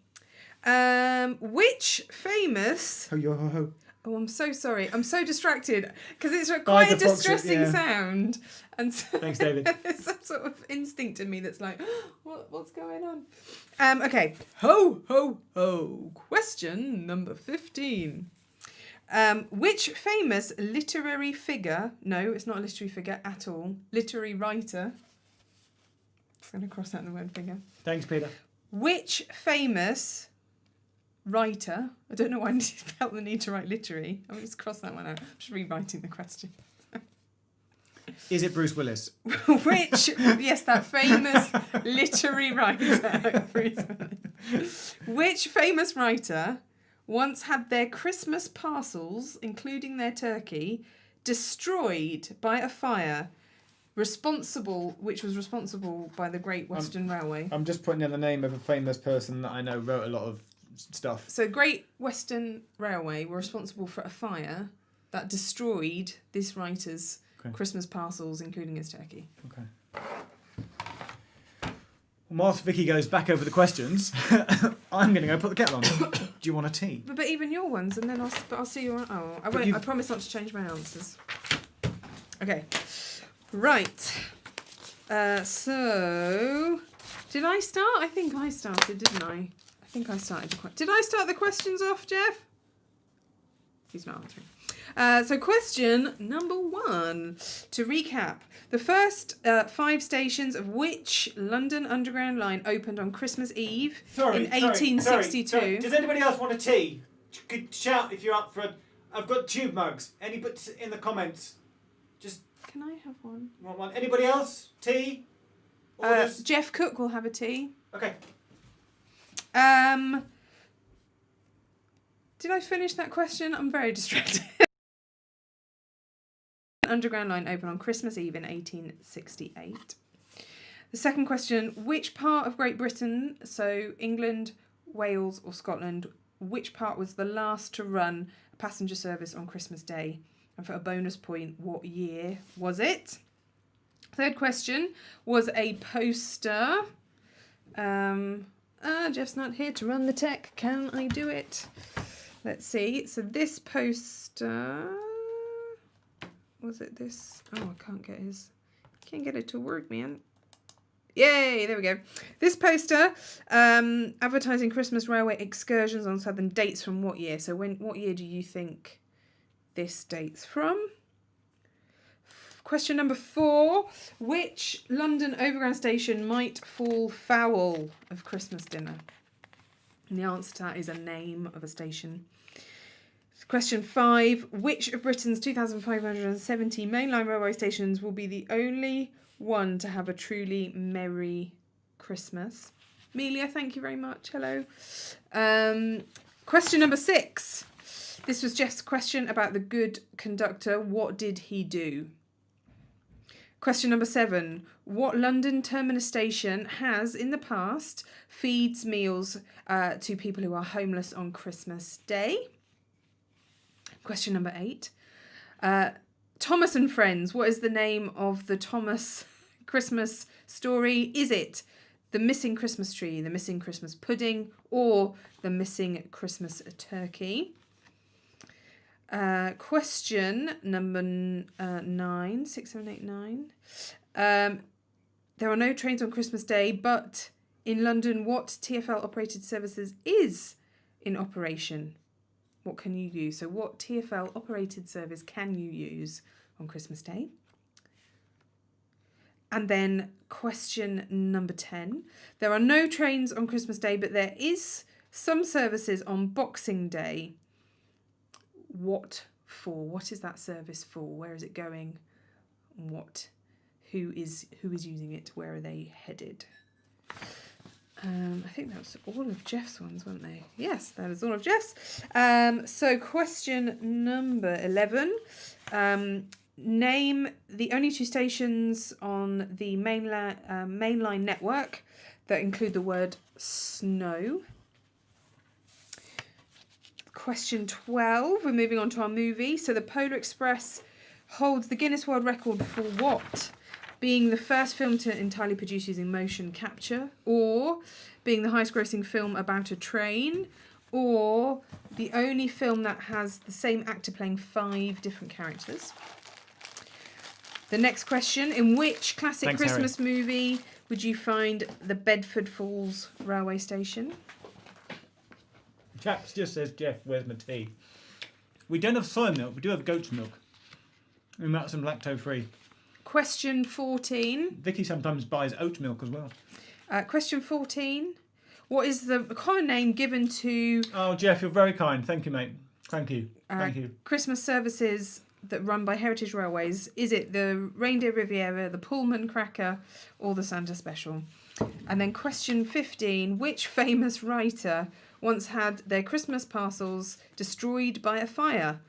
Which famous... Ho yo ho ho. Oh, I'm so sorry. I'm so distracted because it's quite a distressing sound. And so Thanks, David. There's some sort of instinct in me that's like, what's going on? Okay. Ho, ho, ho. Question number 15. Which famous literary figure... No, it's not a literary figure at all. Literary writer. I'm going to cross out the word figure. Thanks, Peter. Which famous... writer, I don't know why I felt the need to write literary. I'm just cross that one out. I'm just rewriting the question. Is it Bruce Willis? Yes, that famous literary writer, Bruce Willis. Which famous writer once had their Christmas parcels, including their turkey, destroyed by a fire which was responsible by the Great Western Railway? I'm just putting in the name of a famous person that I know wrote a lot of stuff. So Great Western Railway were responsible for a fire that destroyed this writer's Okay. Christmas parcels, including his turkey. Okay. Well, whilst Vicky goes back over the questions, I'm going to go put the kettle on. Do you want a tea? But even your ones, and then I'll see your. Oh, I But won't. you- I promise not to change my answers. Okay, right. So, did I start? I think I started, didn't I? I think I started. Did I start the questions off, Jeff? He's not answering. So question number 1. To recap, the first 5 stations of which London Underground line opened on Christmas Eve in 1862? Sorry. Does anybody else want a tea? Could shout if you're up for. I've got tube mugs. Anybody in the comments? Just Can I have one? want one. Anybody else? Tea? Orders? Jeff Cook will have a tea. Okay. Did I finish that question? I'm very distracted. Underground line opened on Christmas Eve in 1868. The second question, which part of Great Britain, so England, Wales or Scotland, which part was the last to run a passenger service on Christmas Day? And for a bonus point, what year was it? Third question, was a poster... Jeff's not here to run the tech. Can I do it? Let's see. So this poster... Was it this? Oh, I can't get it to work, man. Yay, there we go. This poster, advertising Christmas railway excursions on southern, dates from what year? So what year do you think this dates from? Question number 4. Which London Overground station might fall foul of Christmas dinner? And the answer to that is a name of a station. Question 5. Which of Britain's 2,570 mainline railway stations will be the only one to have a truly merry Christmas? Amelia, thank you very much. Hello. Question number 6. This was Jeff's question about the Good Conductor. What did he do? Question number 7. What London terminus station has, in the past, feeds meals to people who are homeless on Christmas Day? Question number 8. Thomas and Friends. What is the name of the Thomas Christmas story? Is it The Missing Christmas Tree, The Missing Christmas Pudding, or The Missing Christmas Turkey? Question number 9. 6, 7, 8, 9. There are no trains on Christmas Day, but in London, what TfL operated services is in operation? What can you use? So what TfL operated service can you use on Christmas Day? And then question number 10. There are no trains on Christmas Day, but there is some services on Boxing Day. What for? What is that service for? Where is it going? What? Who is using it? Where are they headed? I think that was all of Jeff's ones, weren't they? Yes, that was all of Jeff's. So question number 11. Name the only 2 stations on the mainline network that include the word snow. Question 12. We're moving on to our movie. So the Polar Express holds the Guinness World Record for what? Being the first film to entirely produce using motion capture, or being the highest grossing film about a train, or the only film that has the same actor playing 5 different characters. The next question, in which classic Christmas movie would you find the Bedford Falls railway station? Chaps just says, Jeff, where's my tea? We don't have soy milk, we do have goat's milk. And that's some lacto-free. Question 14. Vicky sometimes buys oat milk as well. Question 14. What is the common name given to... Oh, Jeff, you're very kind. Thank you, mate. Thank you. Thank you. Christmas services that run by Heritage Railways. Is it the Reindeer Riviera, the Pullman Cracker, or the Santa Special? And then question 15. Which famous writer once had their Christmas parcels destroyed by a fire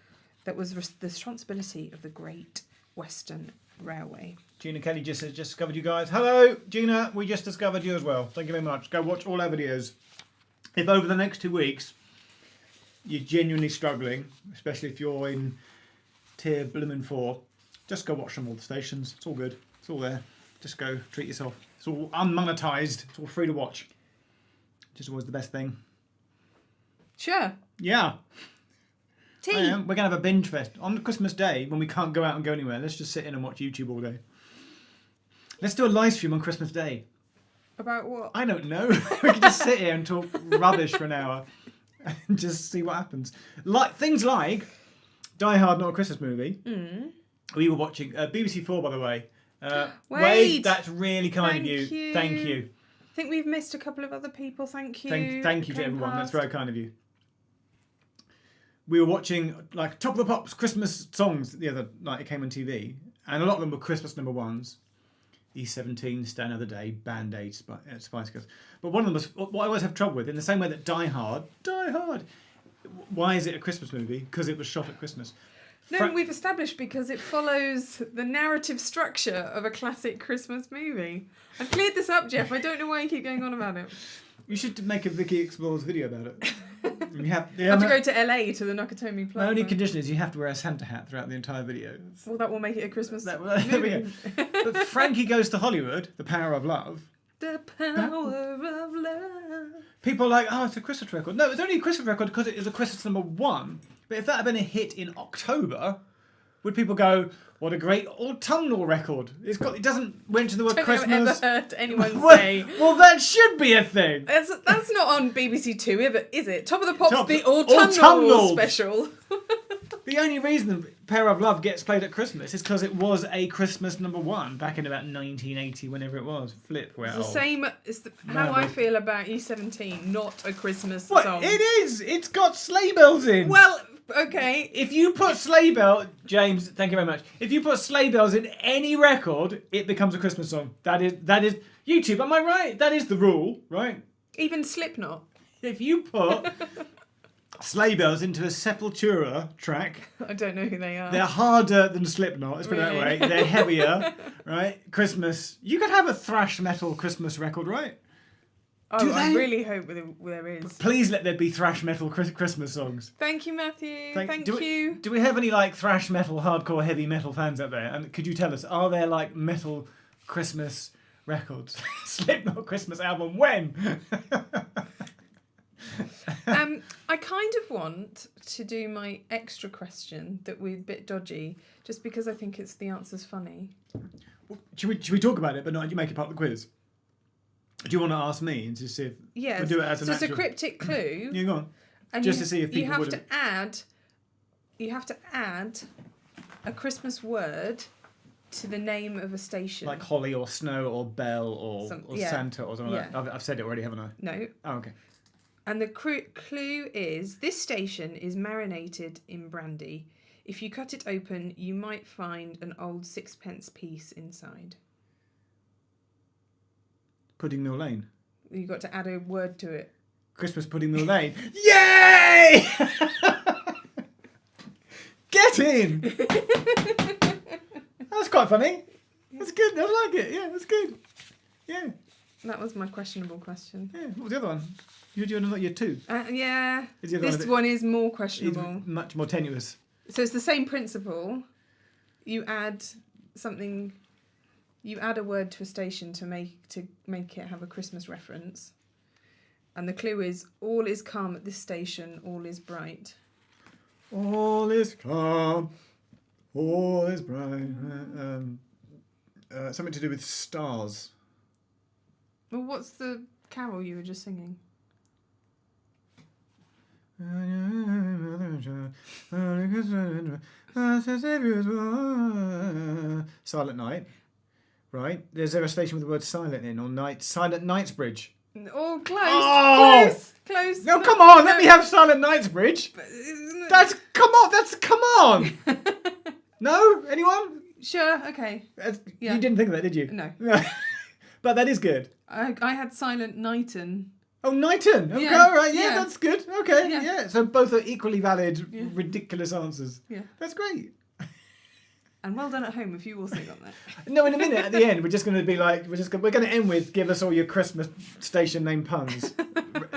that was the responsibility of the Great Western Railway? Gina Kelly just discovered you guys. Hello, Gina. We just discovered you as well. Thank you very much. Go watch all our videos. If over the next 2 weeks you're genuinely struggling, especially if you're in tier blooming 4, Just go watch them all the stations. It's all good. It's all there. Just go treat yourself. It's all unmonetized. It's all free to watch. Which is always the best thing. Sure. Yeah. Tea. We're going to have a binge fest. On Christmas Day, when we can't go out and go anywhere, let's just sit in and watch YouTube all day. Let's do a live stream on Christmas Day. About what? I don't know. We can just sit here and talk rubbish for an hour and just see what happens. Like things like Die Hard, Not a Christmas Movie. We were watching BBC 4, by the way. Wade, that's really kind of you. Thank you. I think we've missed a couple of other people. Thank you. Thank you to everyone. That's very kind of you. We were watching like Top of the Pops Christmas songs the other night. It came on TV, and a lot of them were Christmas number ones. E17, Stay Another Day, Band Aid, Spice Girls. But one of them was what I always have trouble with. In the same way that Die Hard. Why is it a Christmas movie? Because it was shot at Christmas. No, we've established because it follows the narrative structure of a classic Christmas movie. I've cleared this up, Jeff. I don't know why you keep going on about it. You should make a Vicky Explores video about it. You have to go to LA to the Nakatomi Plaza. My only condition is you have to wear a Santa hat throughout the entire video. Well, that will make it a Christmas movie. But Frankie Goes to Hollywood, The Power of Love. The Power of Love. People are like, oh, it's a Christmas record. No, it's only a Christmas record because it is a Christmas number one. But if that had been a hit in October, would people go, what a great autumnal record? It doesn't mention the word Christmas. I've ever heard anyone say. Well, that should be a thing. That's not on BBC Two, is it? Top of the Pops, the autumnal special. The only reason Pair of Love gets played at Christmas is because it was a Christmas number one back in about 1980, whenever it was. Flip, well. It's the same. How I feel about E17, not a Christmas what? song. It is. It's got sleigh bells in. Well, okay. If you put sleigh bell, James, thank you very much. If you put sleigh bells in any record, it becomes a Christmas song. That is YouTube. Am I right? That is the rule, right? Even Slipknot. If you put sleigh bells into a Sepultura track, I don't know who they are. They're harder than Slipknot. Let's put it that way. They're heavier, right? Christmas. You could have a thrash metal Christmas record, right? Oh, I really hope there is. Please let there be thrash metal Christmas songs. Thank you, Matthew. Thank you. Do we have any like thrash metal, hardcore, heavy metal fans out there? And could you tell us, are there like metal Christmas records? Slipknot Christmas album, when? I kind of want to do my extra question that we're a bit dodgy, just because I think the answer's funny. Well, should we talk about it, but not you make it part of the quiz? Do you want to ask me and to see if we'll do it as an actual... it's a cryptic clue. Yeah, go on. And just to see if people would You have to add a Christmas word to the name of a station. Like holly or snow or bell or Santa or something like that. I've said it already, haven't I? No. Oh, okay. And the clue is, this station is marinated in brandy. If you cut it open, you might find an old sixpence piece inside. Pudding Mill Lane. You've got to add a word to it. Christmas Pudding Mill Lane. Yay! Get in! That's quite funny. That's good. I like it. Yeah, that's good. Yeah. That was my questionable question. Yeah. What was the other one? You do another year two. Yeah. This one is more questionable. It's much more tenuous. So it's the same principle. You add something. You add a word to a station to make it have a Christmas reference. And the clue is, all is calm at this station, all is bright. All is calm, all is bright. Something to do with stars. Well, what's the carol you were just singing? Silent Night. Right. There's a station with the word silent in, or night. Silent Knightsbridge. Oh, close. Oh! Close. No, come on. Let me have Silent Knightsbridge. Come on. No? Anyone? Sure. Okay. You didn't think of that, did you? No. But that is good. I had Silent Knighton. Oh, Knighton. Okay, all right. Yeah, that's good. Okay. Yeah. So both are equally valid, ridiculous answers. Yeah. That's great. And well done at home if you also got that. No, in a minute at the end, we're just going to be like, we're going to end with give us all your Christmas station name puns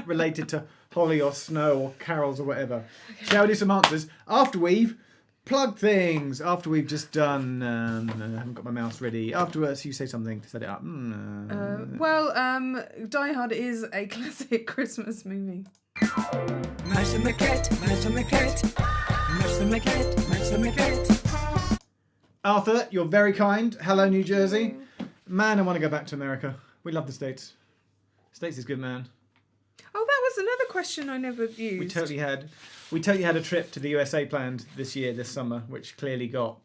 related to holly or snow or carols or whatever. Okay. Shall we do some answers after we've plug things after we've just done. I haven't got my mouse ready. Afterwards, you say something to set it up. Die Hard is a classic Christmas movie. Mouse and the cat, mouse and the cat, mouse and the cat, mouse and the cat. Arthur, you're very kind. Hello, New Jersey. Man, I want to go back to America. We love the States. States is good, man. Oh, that was another question I never used. We totally had a trip to the USA planned this summer, which clearly got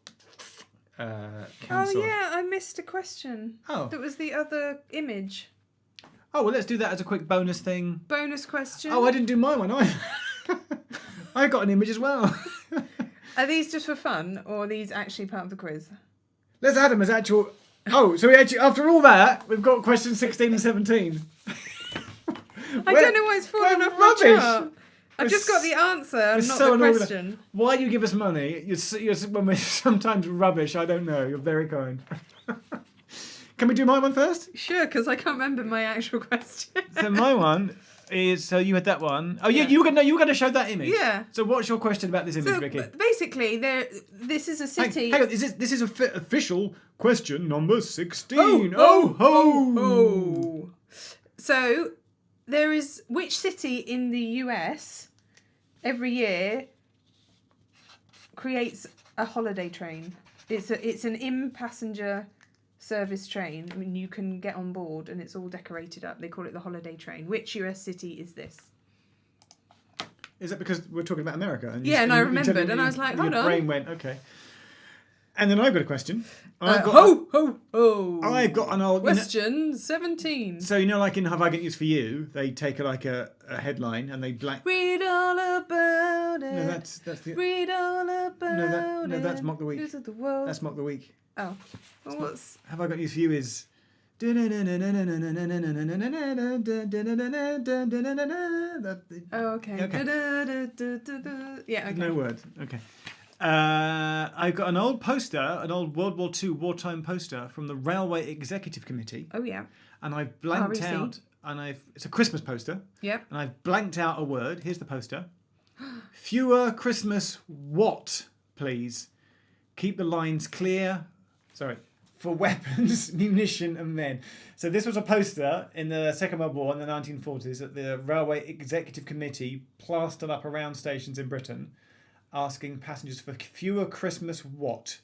cancelled. Oh yeah, I missed a question. Oh. That was the other image. Oh, well, let's do that as a quick bonus thing. Bonus question. Oh, I didn't do my one either. I got an image as well. Are these just for fun, or are these actually part of the quiz? Let's add them as actual... Oh, so we actually, after all that, we've got questions 16 and 17. I don't know why it's fallen off my chart. I've just got the answer, not so the question. Why you give us money? When we're sometimes rubbish, I don't know. You're very kind. Can we do my one first? Sure, because I can't remember my actual question. So my one is, so you had that one. Oh yeah, Yeah. you were going to show that image. Yeah. So what's your question about this image, So Vicky? basically, this is a city. Hang on, this is official question number 16. Oh, ho! Oh. So there is which city in the US every year creates a holiday train? It's an in-passenger service train. I mean, you can get on board and it's all decorated up. They call it the holiday train. Which US city is this? Is that because we're talking about America? And Yeah, and I remembered, and I was like, hold your on. brain went, okay. And then I've got a question. Ho, ho, ho. I've got an old... Question 17. So, like in Have I Got News For You, they take a headline and they blank... Read all about it. No, that's the... Read all about it. No, that's Mock the Week. News of the world. That's Mock the Week. Oh. Well, what's... Have I Got News For You is... Oh, okay. Okay. Yeah, okay. No word. Okay. I've got an old poster, an old World War II wartime poster from the Railway Executive Committee, Oh, yeah. and I've blanked REC. out, it's a Christmas poster, Yep. and I've blanked out a word. Here's the poster. Fewer Christmas what, please? Keep the lines clear. Sorry. For weapons, munition and men. So this was a poster in the Second World War in the 1940s that the Railway Executive Committee plastered up around stations in Britain asking passengers for fewer Christmas what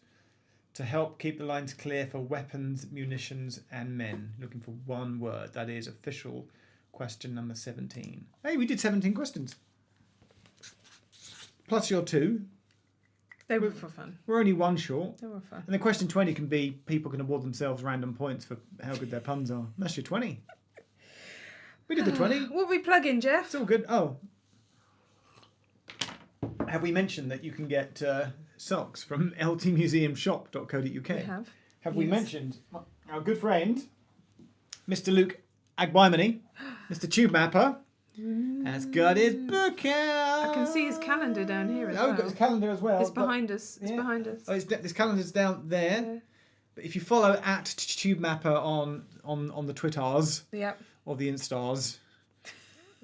to help keep the lines clear for weapons, munitions and men. Looking for one word. That is official question number 17. Hey, we did 17 questions. Plus your 2. They were for fun. We're only one short. They were fun. And the question 20 can be people can award themselves random points for how good their puns are. That's your 20. We did the 20. What we plug in, Jeff? It's all good. Oh. Have we mentioned that you can get socks from ltmuseumshop.co.uk? We have. Have we Yes. mentioned our good friend, Mr. Luke Agwymany, Mr. Tube Mapper, has got his book out. I can see his calendar down here as Oh, well. got his calendar as well. It's behind us. It's yeah. behind us. Oh, this calendar's down there. Yeah. But if you follow at Tube Mapper on the Twitters Yep. or the Instars,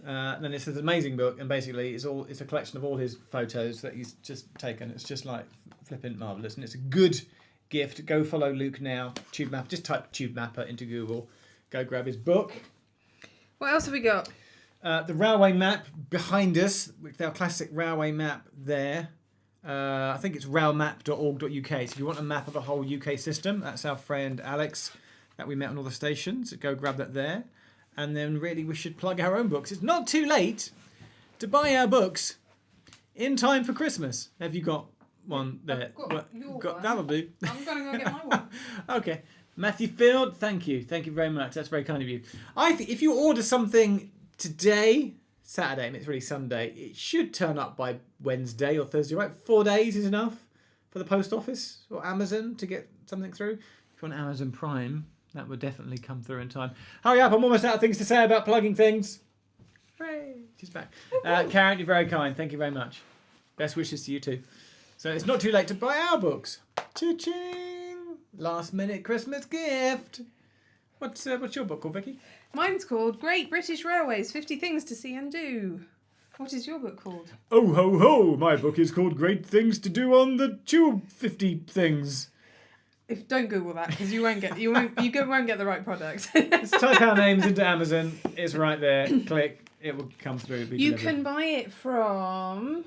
then it's an amazing book, and basically it's a collection of all his photos that he's just taken. It's just like flipping marvellous, and it's a good gift. Go follow Luke now. Tube Mapper. Just type Tube Mapper into Google. Go grab his book. What else have we got? The railway map behind us, with our classic railway map there. I think it's railmap.org.uk. So if you want a map of the whole UK system, that's our friend Alex that we met on all the stations. So go grab that there. And then really we should plug our own books. It's not too late to buy our books in time for Christmas. Have you got one there? I've got your one. That'll do. I'm going to go get my one. Okay. Matthew Field, thank you. Thank you very much. That's very kind of you. I think if you order something today, Saturday, and it's really Sunday, it should turn up by Wednesday or Thursday, right? 4 days is enough for the post office or Amazon to get something through. If you want Amazon Prime, that would definitely come through in time. Hurry up, I'm almost out of things to say about plugging things. Hooray, she's back. Karen, you're very kind. Thank you very much. Best wishes to you too. So it's not too late to buy our books. Cha-ching! Last minute Christmas gift. What's your book called, Vicky? Mine's called Great British Railways, 50 Things to See and Do. What is your book called? Oh ho ho! My book is called Great Things to Do on the Tube 50 Things. Don't Google that because you won't get the right product. Just type our names into Amazon. It's right there. Click. It will come through. It'll be You delivered. can buy it from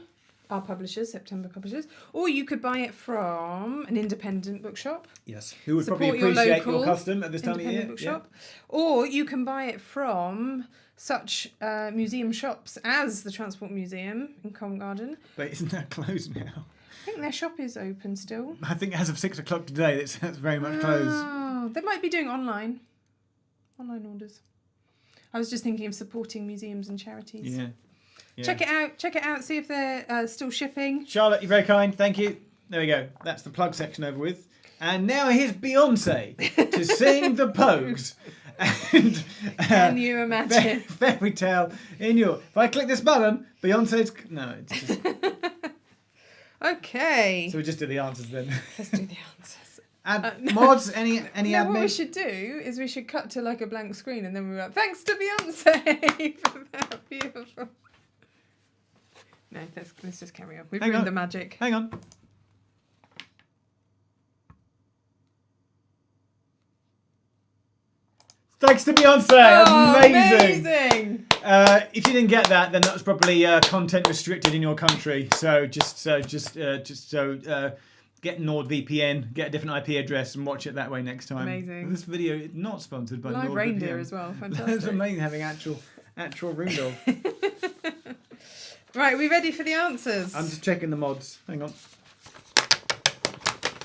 our publishers, September Publishers, or you could buy it from an independent bookshop. Yes. Who would Support probably your appreciate local your custom at this time of year? Independent bookshop. Or you can buy it from such museum shops as the Transport Museum in Covent Garden. But isn't that closed now? I think their shop is open still. I think as of 6 o'clock today, that's very much closed. Oh, they might be doing online orders. I was just thinking of supporting museums and charities. Yeah. Check it out. See if they're still shipping. Charlotte, you're very kind. Thank you. There we go. That's the plug section over with. And now here's Beyonce to sing the Pogues. And Can you imagine? fairy tale in your. If I click this button, Beyonce's. No, it's just. Okay. So we just do the answers then. Let's do the answers. And mods, any No, admin? what we should do is we should cut to like a blank screen and then we're like, thanks to Beyonce for that beautiful. No, let's just carry on. We've Hang ruined on. the magic. Hang on. Thanks to Beyonce. Oh, amazing. If you didn't get that, then that was probably content restricted in your country. So just get NordVPN, get a different IP address, and watch it that way next time. Amazing. This video is not sponsored by Live NordVPN. reindeer as well. Fantastic. It's amazing having actual Rudolph. Right, we ready for the answers? I'm just checking the mods. Hang on.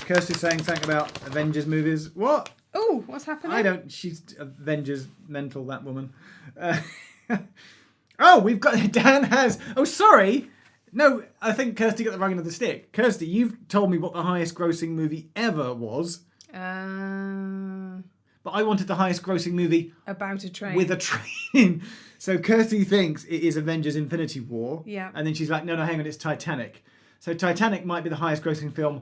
Kirsty's saying something about Avengers movies. What? Oh, what's happening? She's Avengers mental, that woman. Oh, we've got. Dan has. Oh, sorry. No, I think Kirsty got the wrong end of the stick. Kirsty, you've told me what the highest grossing movie ever was. But I wanted the highest grossing movie About a train. with a train. So Kirsty thinks it is Avengers Infinity War. Yeah. And then she's like, no, hang on, it's Titanic. So Titanic might be the highest grossing film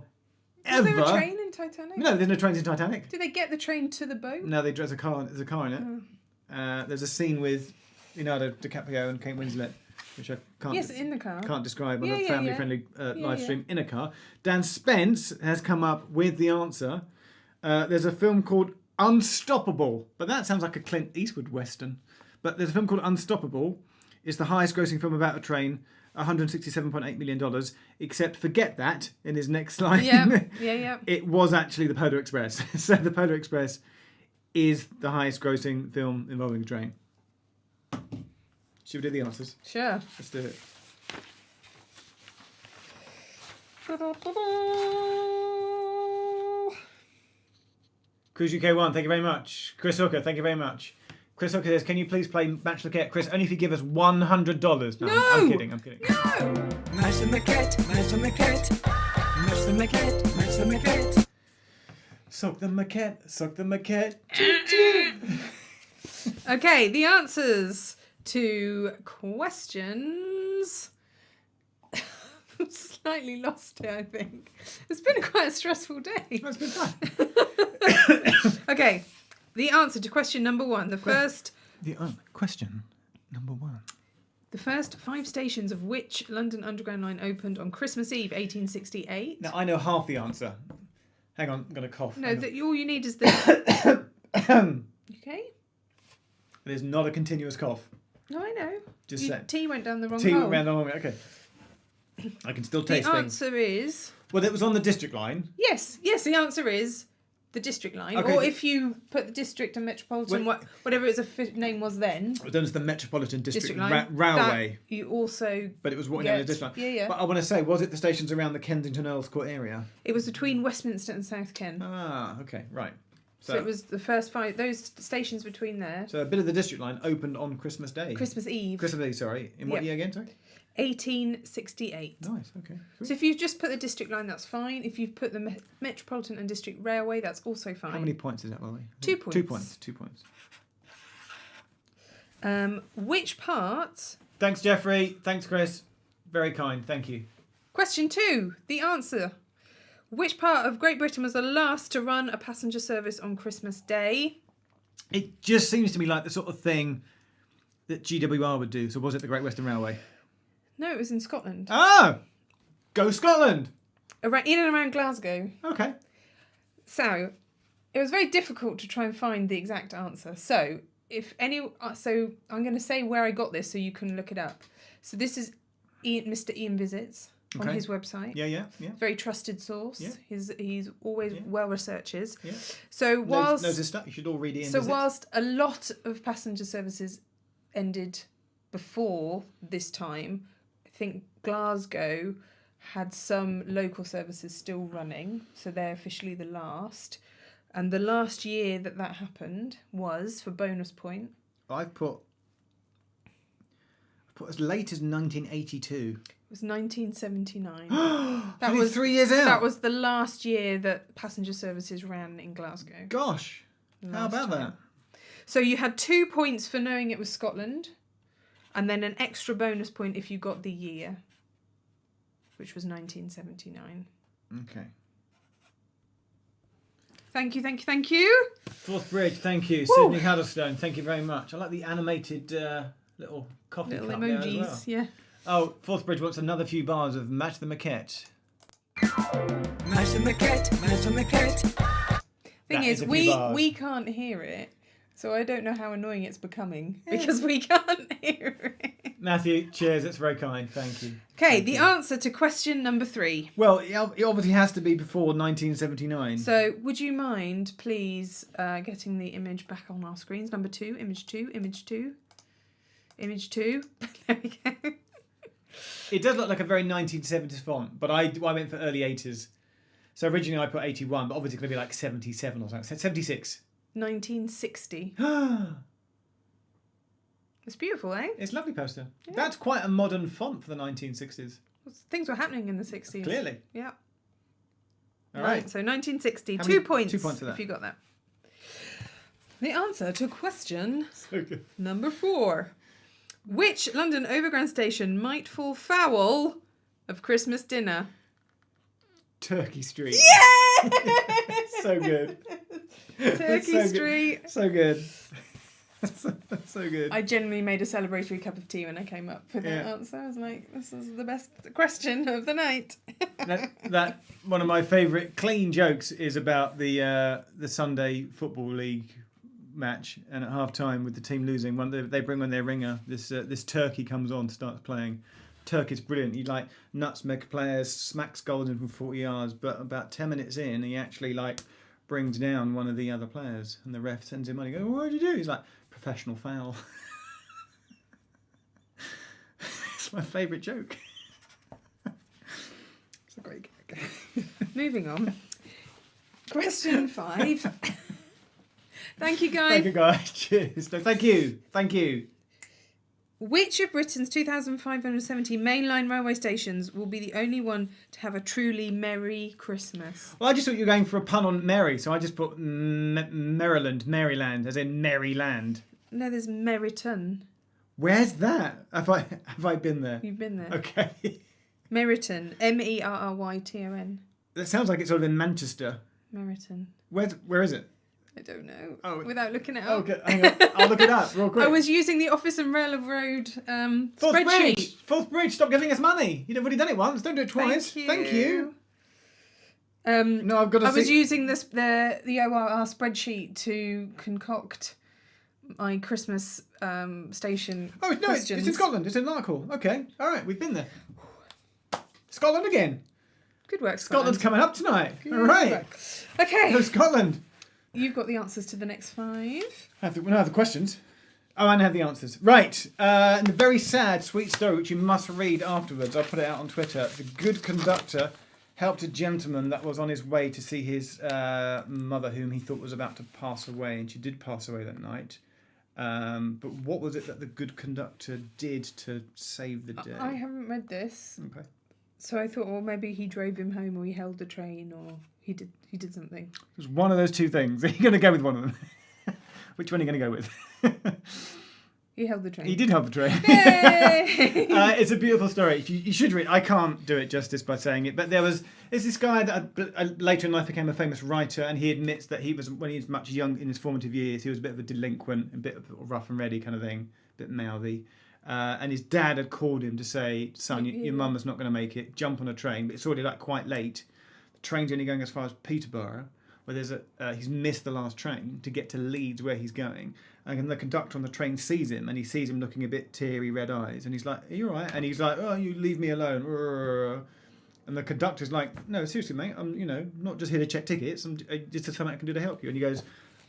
Is ever. there a train in Titanic? No, there's no trains in Titanic. Do they get the train to the boat? No, there's a car in it. There's a scene with Leonardo DiCaprio and Kate Winslet, which I can't Yes, in the car. can't describe on Yeah, a yeah, family-friendly yeah. live stream in a car. Dan Spence has come up with the answer. There's a film called Unstoppable, but that sounds like a Clint Eastwood western. But there's a film called Unstoppable. It's the highest-grossing film about a train, $167.8 million. Except, forget that in his next line. Yeah. It was actually the Polar Express. So the Polar Express is the highest-grossing film involving a train. Should we do the answers? Sure. Let's do it. Cruise UK 1, thank you very much. Chris Hooker, thank you very much. Chris Hooker says, can you please play Match the Cat? Chris, only if you give us $100. No, I'm kidding. No! Match the cat, match the cat. Match the cat, match the cat. Suck the maquette, suck the maquette. Okay, the answers to questions. I'm slightly lost here, I think. It's been quite a stressful day. It's been fun. Okay, the answer to question number one. Question number 1. The first 5 stations of which London Underground line opened on Christmas Eve, 1868? Now, I know half the answer. Hang on, I'm going to cough. No, all you need is the... Okay? It is not a continuous cough. No, I know. Just saying. Tea went down the wrong Tea hole. went round the wrong way. Okay. I can still taste The things. answer is... Well, it was on the district line. Yes, the answer is the district line. Okay, Or if you put the district and metropolitan, whatever its name was then, It was known as the Metropolitan District, line, Railway. that you also... But it was what you know as district line. Yeah. But I want to say, was it the stations around the Kensington Earls Court area? It was between Westminster and South Ken. Ah, okay, right. So it was the first 5, those stations between there. So a bit of the district line opened on Christmas Day. Christmas Eve. Christmas Eve, sorry. In what Yep. year again, sorry? 1868. Nice, okay. Sweet. So if you just put the district line, that's fine. If you put the Metropolitan and District Railway, that's also fine. How many points is that, by the way? 2 points. 2 points, 2 points. Which part... Thanks, Jeffrey. Thanks, Chris. Very kind, thank you. Question 2, the answer. Which part of Great Britain was the last to run a passenger service on Christmas Day? It just seems to me like the sort of thing that GWR would do. So was it the Great Western Railway? No, it was in Scotland. Oh! Go Scotland! In and around Glasgow. Okay. So, it was very difficult to try and find the exact answer. So, I'm going to say where I got this so you can look it up. So this is Mr. Ian Visits on his website. Yeah. Very trusted source. Yeah. He's always well researches. Yeah. So whilst knows his stuff. You should all read Ian so Visits. whilst a lot of passenger services ended before this time, I think Glasgow had some local services still running, so they're officially the last. And the last year that happened was, for bonus point, I've put as late as 1982. it was 1979. That was 3 years out. That was the last year that passenger services ran in Glasgow. Gosh, how about that? So you had 2 points for knowing it was Scotland, and then an extra bonus point if you got the year, which was 1979. Okay. Thank you. Forth Bridge, thank you. Woo. Sydney Huddlestone, thank you very much. I like the animated little coffee Little cup emojis, there as well. yeah. Oh, Forth Bridge wants another few bars of Match the Maquette. Match the maquette, match the maquette. Thing That is, is a few bars. we can't hear it, so I don't know how annoying it's becoming because we can't hear it. Matthew, cheers, that's very kind, thank you. Okay, the answer to question number 3. Well, it obviously has to be before 1979. So, would you mind, please, getting the image back on our screens? Number 2, image 2, image 2, image 2. There we go. It does look like a very 1970s font, but I went for early 80s. So originally I put 81, but obviously it's going to be like 77 or something. 76. 1960. It's beautiful, eh? It's a lovely poster. Yeah. That's quite a modern font for the 1960s. Things were happening in the 60s. Clearly. Yeah. All right. So 1960. How 2 many- points. 2 points for that. If you got that. The answer to question So good. number 4. Which London Overground station might fall foul of Christmas dinner? Turkey Street. Yeah! So good. Turkey So good. Street. So good. So good. I genuinely made a celebratory cup of tea when I came up with that answer. I was like, this is the best question of the night. that one of my favourite clean jokes is about the Sunday Football League match, and at half time with the team losing, they bring on their ringer. This turkey comes on, starts playing. Turkey's brilliant. He like nutmeg players, smacks goals in from 40 yards, but about 10 minutes in, he actually like brings down one of the other players, and the ref sends him on. He goes, "What did you do?" He's like, "Professional foul." It's my favourite joke. It's a great gag. Moving on. Question 5. Thank you, guys. Thank you, guys. Cheers. No, thank you. Which of Britain's 2,570 mainline railway stations will be the only one to have a truly merry Christmas? Well, I just thought you were going for a pun on Merry, so I just put Maryland, as in Maryland. No, there's Meriton. Where's that? Have I been there? You've been there. Okay. Meriton. Merryton. That sounds like it's sort of in Manchester. Meriton. Where is it? I don't know. Oh. Without looking it up. Okay, hang on. I'll look it up real quick. I was using the Office and Railroad Forth spreadsheet. Bridge, stop giving us money. You've already done it once. Don't do it twice. Thank you. No, I've got to I was see. using the ORR spreadsheet to concoct my Christmas station Oh, no, it's questions. in Scotland. It's in Larkhall. Okay. All right, we've been there. Scotland again. Good work, Scotland's Scotland. coming up tonight. Good All right. work. Okay. Go Scotland. You've got the answers to the next 5. We don't have the questions. Oh, and have the answers. Right. And the very sad, sweet story, which you must read afterwards. I'll put it out on Twitter. The Good Conductor helped a gentleman that was on his way to see his mother, whom he thought was about to pass away. And she did pass away that night. But what was it that the Good Conductor did to save the day? I haven't read this. Okay. So I thought, well, maybe he drove him home, or he held the train, or he did something. It was one of those two things. Are you going to go with one of them? Which one are you going to go with? He held the train. He did help the train. Yay! It's a beautiful story. You should read. I can't do it justice by saying it, but there's this guy that later in life became a famous writer, and he admits that he was, when he was much young in his formative years, he was a bit of a delinquent, a bit of rough and ready kind of thing, a bit mouthy. and his dad had called him to say, son, your mum is not going to make it, jump on a train, but it's already like quite late. The train's only going as far as Peterborough, where there's he's missed the last train to get to Leeds where he's going, and the conductor on the train sees him, and he sees him looking a bit teary, red eyes, and he's like, are you all right? And he's like, oh, you leave me alone. And the conductor's like, no, seriously, mate, I'm not just here to check tickets, I'm just something I can do to help you. And he goes,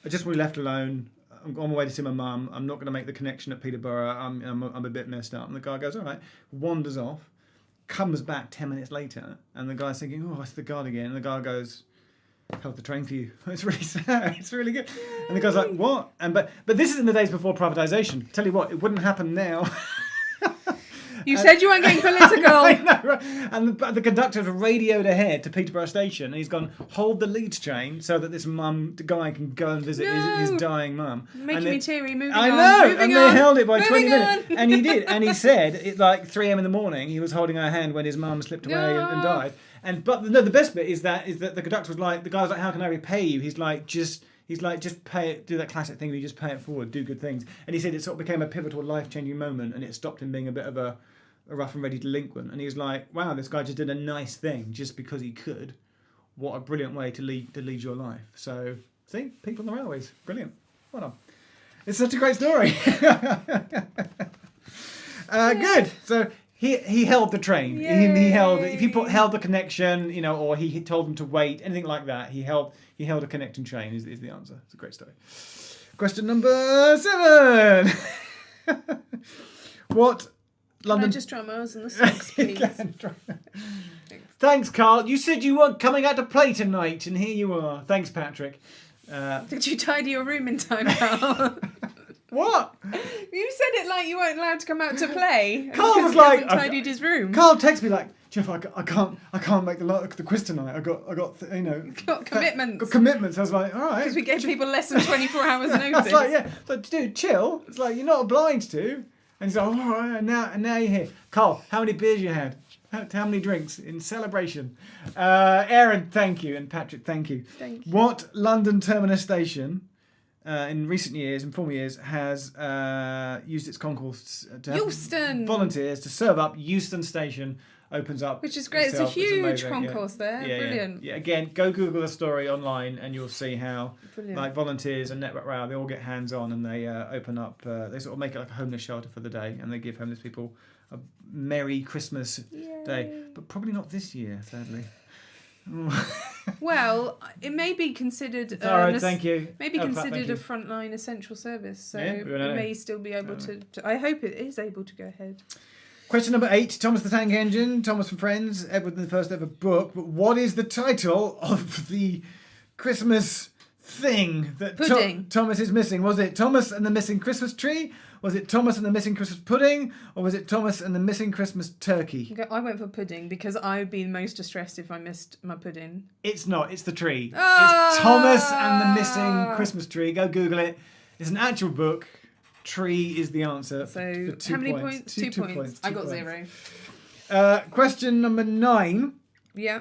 I just want to be left alone. I'm on my way to see my mum. I'm not going to make the connection at Peterborough. I'm a bit messed up. And the guy goes, all right, wanders off, comes back 10 minutes later, and the guy's thinking, oh, it's the guard again. And the guy goes, held the train for you. It's really sad. It's really good. Yay. And the guy's like, what? But this is in the days before privatisation. Tell you what, it wouldn't happen now. You said you weren't getting political. I know, right? And the conductor has radioed ahead to Peterborough Station, and he's gone, hold the Leeds train so that this guy can go and visit his dying mum. Making me teary, moving I on. know, moving and on, they held it by 20 on. minutes. And he did. And he said, at like 3 a.m. in the morning, he was holding her hand when his mum slipped away and died. But the best bit is that the conductor was like, the guy was like, how can I repay you? He's like, just pay it, do that classic thing where you just pay it forward, do good things. And he said it sort of became a pivotal, life-changing moment, and it stopped him being a bit of a rough and ready delinquent. And he was like, wow, this guy just did a nice thing just because he could. What a brilliant way to lead your life. So, see, people on the railways, brilliant. Well done. It's such a great story. Good. So he held the train. He held, if you held the connection, or he told them to wait, anything like that, he held a connecting train is the answer. It's a great story. Question number 7. What London... Can I just try my eyes on the socks, please? Thanks, Carl. You said you weren't coming out to play tonight, and here you are. Thanks, Patrick. Did you tidy your room in time, Carl? What? You said it like you weren't allowed to come out to play. Carl was like, tidied his room. Carl texted me like, Jeff, I can't make the quiz tonight. I got got commitments. Got commitments. I was like, all right. Because we gave people less than 24 hours notice. I was like, yeah. It's like, dude, chill. It's like, you're not obliged to. And he's like, all right, and now you're here. Carl, how many beers you had? How many drinks in celebration? Aaron, thank you. And Patrick, thank you. Thank you. What London terminus station in former years, has used its concourse to have Euston. volunteers to serve up? Euston Station opens up. Which is great. It's a huge concourse there. Yeah, brilliant. Yeah. Again, go Google the story online and you'll see how Brilliant. volunteers and Network Rail, they all get hands on and they open up, they sort of make it like a homeless shelter for the day, and they give homeless people a Merry Christmas day. But probably not this year, sadly. Well, it may be considered. All right, thank you. Maybe considered a frontline essential service, so it may still be able to. I hope it is able to go ahead. Question number 8. Thomas the Tank Engine. Thomas from Friends. Edward in the first ever book. But what is the title of the Christmas thing that Thomas is missing? Was it Thomas and the Missing Christmas Tree? Was it Thomas and the Missing Christmas Pudding? Or was it Thomas and the Missing Christmas Turkey? Okay, I went for pudding because I would be most distressed if I missed my pudding. It's not. It's the tree. Oh! It's Thomas and the Missing Christmas Tree. Go Google it. It's an actual book. Tree is the answer. So how many points? 2 points. I got 0. Question number 9. Yeah.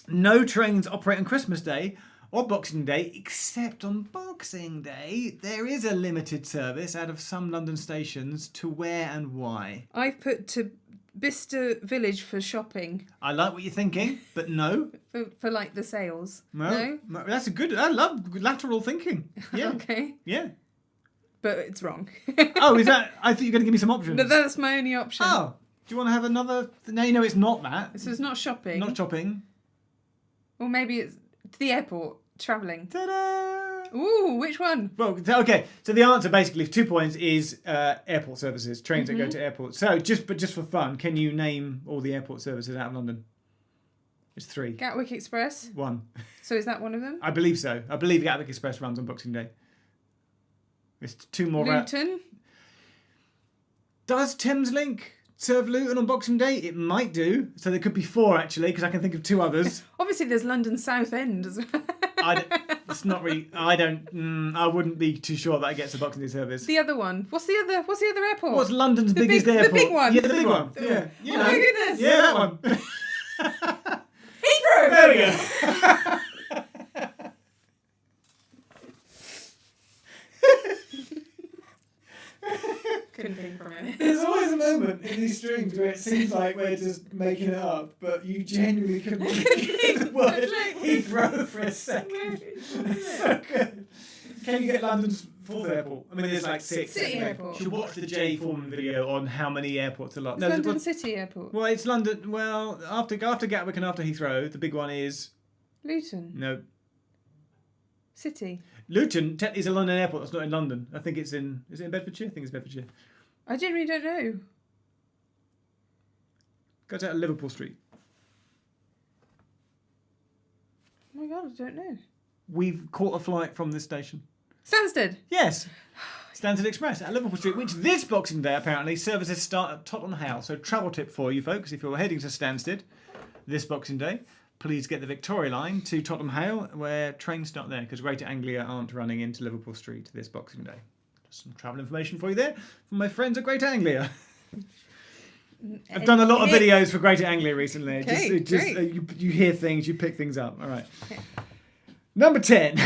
No trains operate on Christmas Day or Boxing Day, except on Boxing Day. There is a limited service out of some London stations. To where and why? I've put to Bicester Village for shopping. I like what you're thinking, but no. for like the sales. No? That's a good... I love lateral thinking. Yeah. Okay. Yeah. But it's wrong. Oh, is that... I thought you were going to give me some options. But that's my only option. Oh. Do you want to have another... No, it's not that. So it's not shopping. Not shopping. Or maybe it's to the airport, travelling. Ta-da! Ooh, which one? Well, okay. So the answer, basically, 2 points, is airport services, trains that go to airports. So, just for fun, can you name all the airport services out of London? It's 3. Gatwick Express? 1. So is that one of them? I believe so. I believe Gatwick Express runs on Boxing Day. It's 2 more. Luton? Does Thameslink serve Luton on Boxing Day? It might do. So there could be 4, actually, because I can think of 2 others. Obviously, there's London South End as well. It's not really... I wouldn't be too sure that it gets a Boxing Day service. The other one. What's the other airport? What's London's biggest airport? The big one. Yeah, the big one. Yeah. Oh my goodness. Yeah, that one. Heathrow! There we go. Couldn't think for a minute. There's always streams where it seems like we're just making it up, but you genuinely couldn't get the word Heathrow for a second. So good. Can you get London's fourth airport? I mean, there's like 6. City airport. You should watch the Jay Foreman video on how many airports are London. It's London City Airport. Well, it's London. Well, after Gatwick and after Heathrow, the big one is Luton. no. City. Luton is a London airport. That's not in London. I think it's in. Is it in Bedfordshire? I think it's Bedfordshire. I genuinely don't know. Goes out of Liverpool Street. Oh my god, I don't know. We've caught a flight from this station. Stansted. Yes. Stansted Express at Liverpool Street, which this Boxing Day apparently services start at Tottenham Hale. So travel tip for you folks, if you're heading to Stansted this Boxing Day, please get the Victoria line to Tottenham Hale, where trains start there, because Greater Anglia aren't running into Liverpool Street this Boxing Day. Just some travel information for you there from my friends at Greater Anglia. I've done a lot of videos for Greater Anglia recently. Okay, great. You hear things, you pick things up. All right. Okay. Number 10.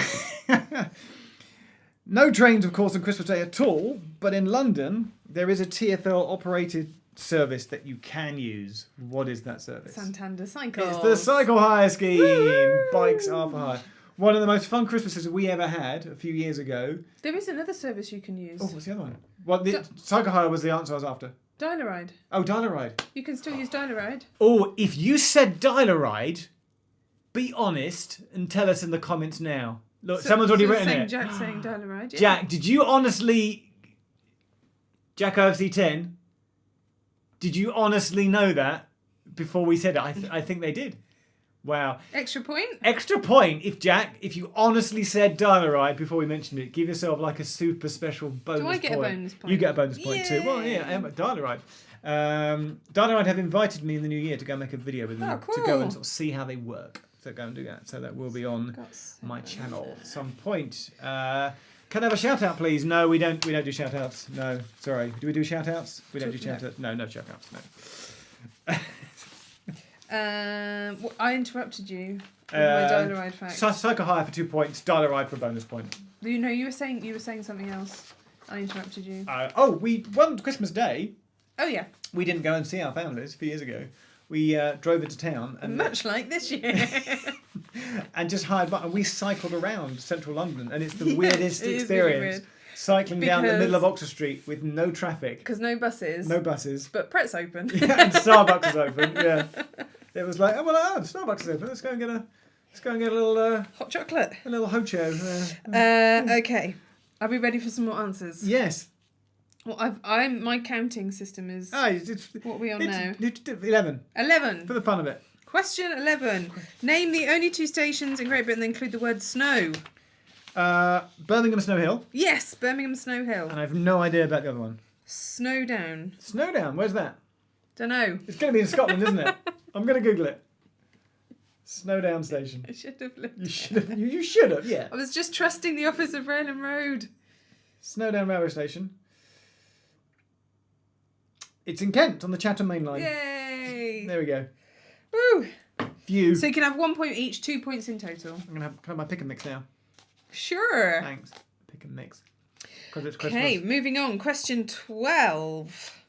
No trains, of course, on Christmas Day at all, but in London, there is a TfL-operated service that you can use. What is that service? Santander Cycles. It's the cycle hire scheme. Woo! Bikes are for hire. One of the most fun Christmases we ever had a few years ago. There is another service you can use. Oh, what's the other one? Well, the cycle hire was the answer I was after. Dial-A-Ride. Oh, Dial-A-Ride. You can still use Dial-A-Ride. Oh, if you said Dial-A-Ride, be honest and tell us in the comments now. Look, someone's already written it. Jack's saying Dial-A-Ride. Yeah. Jack, did you honestly... Jack OFC 10? Did you honestly know that before we said it? I think they did. Wow. Extra point? Extra point if you honestly said Dial-A-Ride before we mentioned it. Give yourself like a super special bonus point. Do I get a bonus point? You get a bonus point too. Well, yeah, I am at Dial-A-Ride. Dial-A-Ride have invited me in the new year to go make a video with them. Oh, cool. To go and sort of see how they work. So go and do that. So that will be on my channel at some point. Can I have a shout out, please? No, we don't do shout outs. No, sorry. Do we do shout outs? We don't do shout outs. No shout outs. No. I interrupted you with my Dial-A-Ride fact. Cycle hire for 2 points. Dial-A-Ride for a bonus point. You were saying something else. I interrupted you. We won Christmas Day. Oh yeah. We didn't go and see our families a few years ago. We drove into town and much like this year. and just hired and we cycled around central London, and it's the weirdest experience. Really weird. Cycling down the middle of Oxford Street with no traffic. Because no buses. No buses. But Pret's open. Yeah, and Starbucks is open. Yeah. It was like, Starbucks is open. Let's go and get a little hot chocolate. A little hocho. Okay. Are we ready for some more answers? Yes. Well, my counting system is. What are we on now? 11. 11. For the fun of it. Question 11. Name the only 2 stations in Great Britain that include the word snow. Birmingham Snow Hill. Yes, Birmingham Snow Hill. And I have no idea about the other one. Snowdown. Snowdown, where's that? Don't know. It's going to be in Scotland, isn't it? I'm going to Google it. Snowdown Station. I should have looked. You should have, yeah. I was just trusting the Office of Rail and Road. Snowdown Railway Station. It's in Kent on the Chatham Main Line. Yay! There we go. Woo! Phew. So you can have 1 point each, 2 points in total. I'm going to have my pick and mix now. Sure. Thanks. Pick and mix. Because it's Christmas. Okay, moving on. Question 12.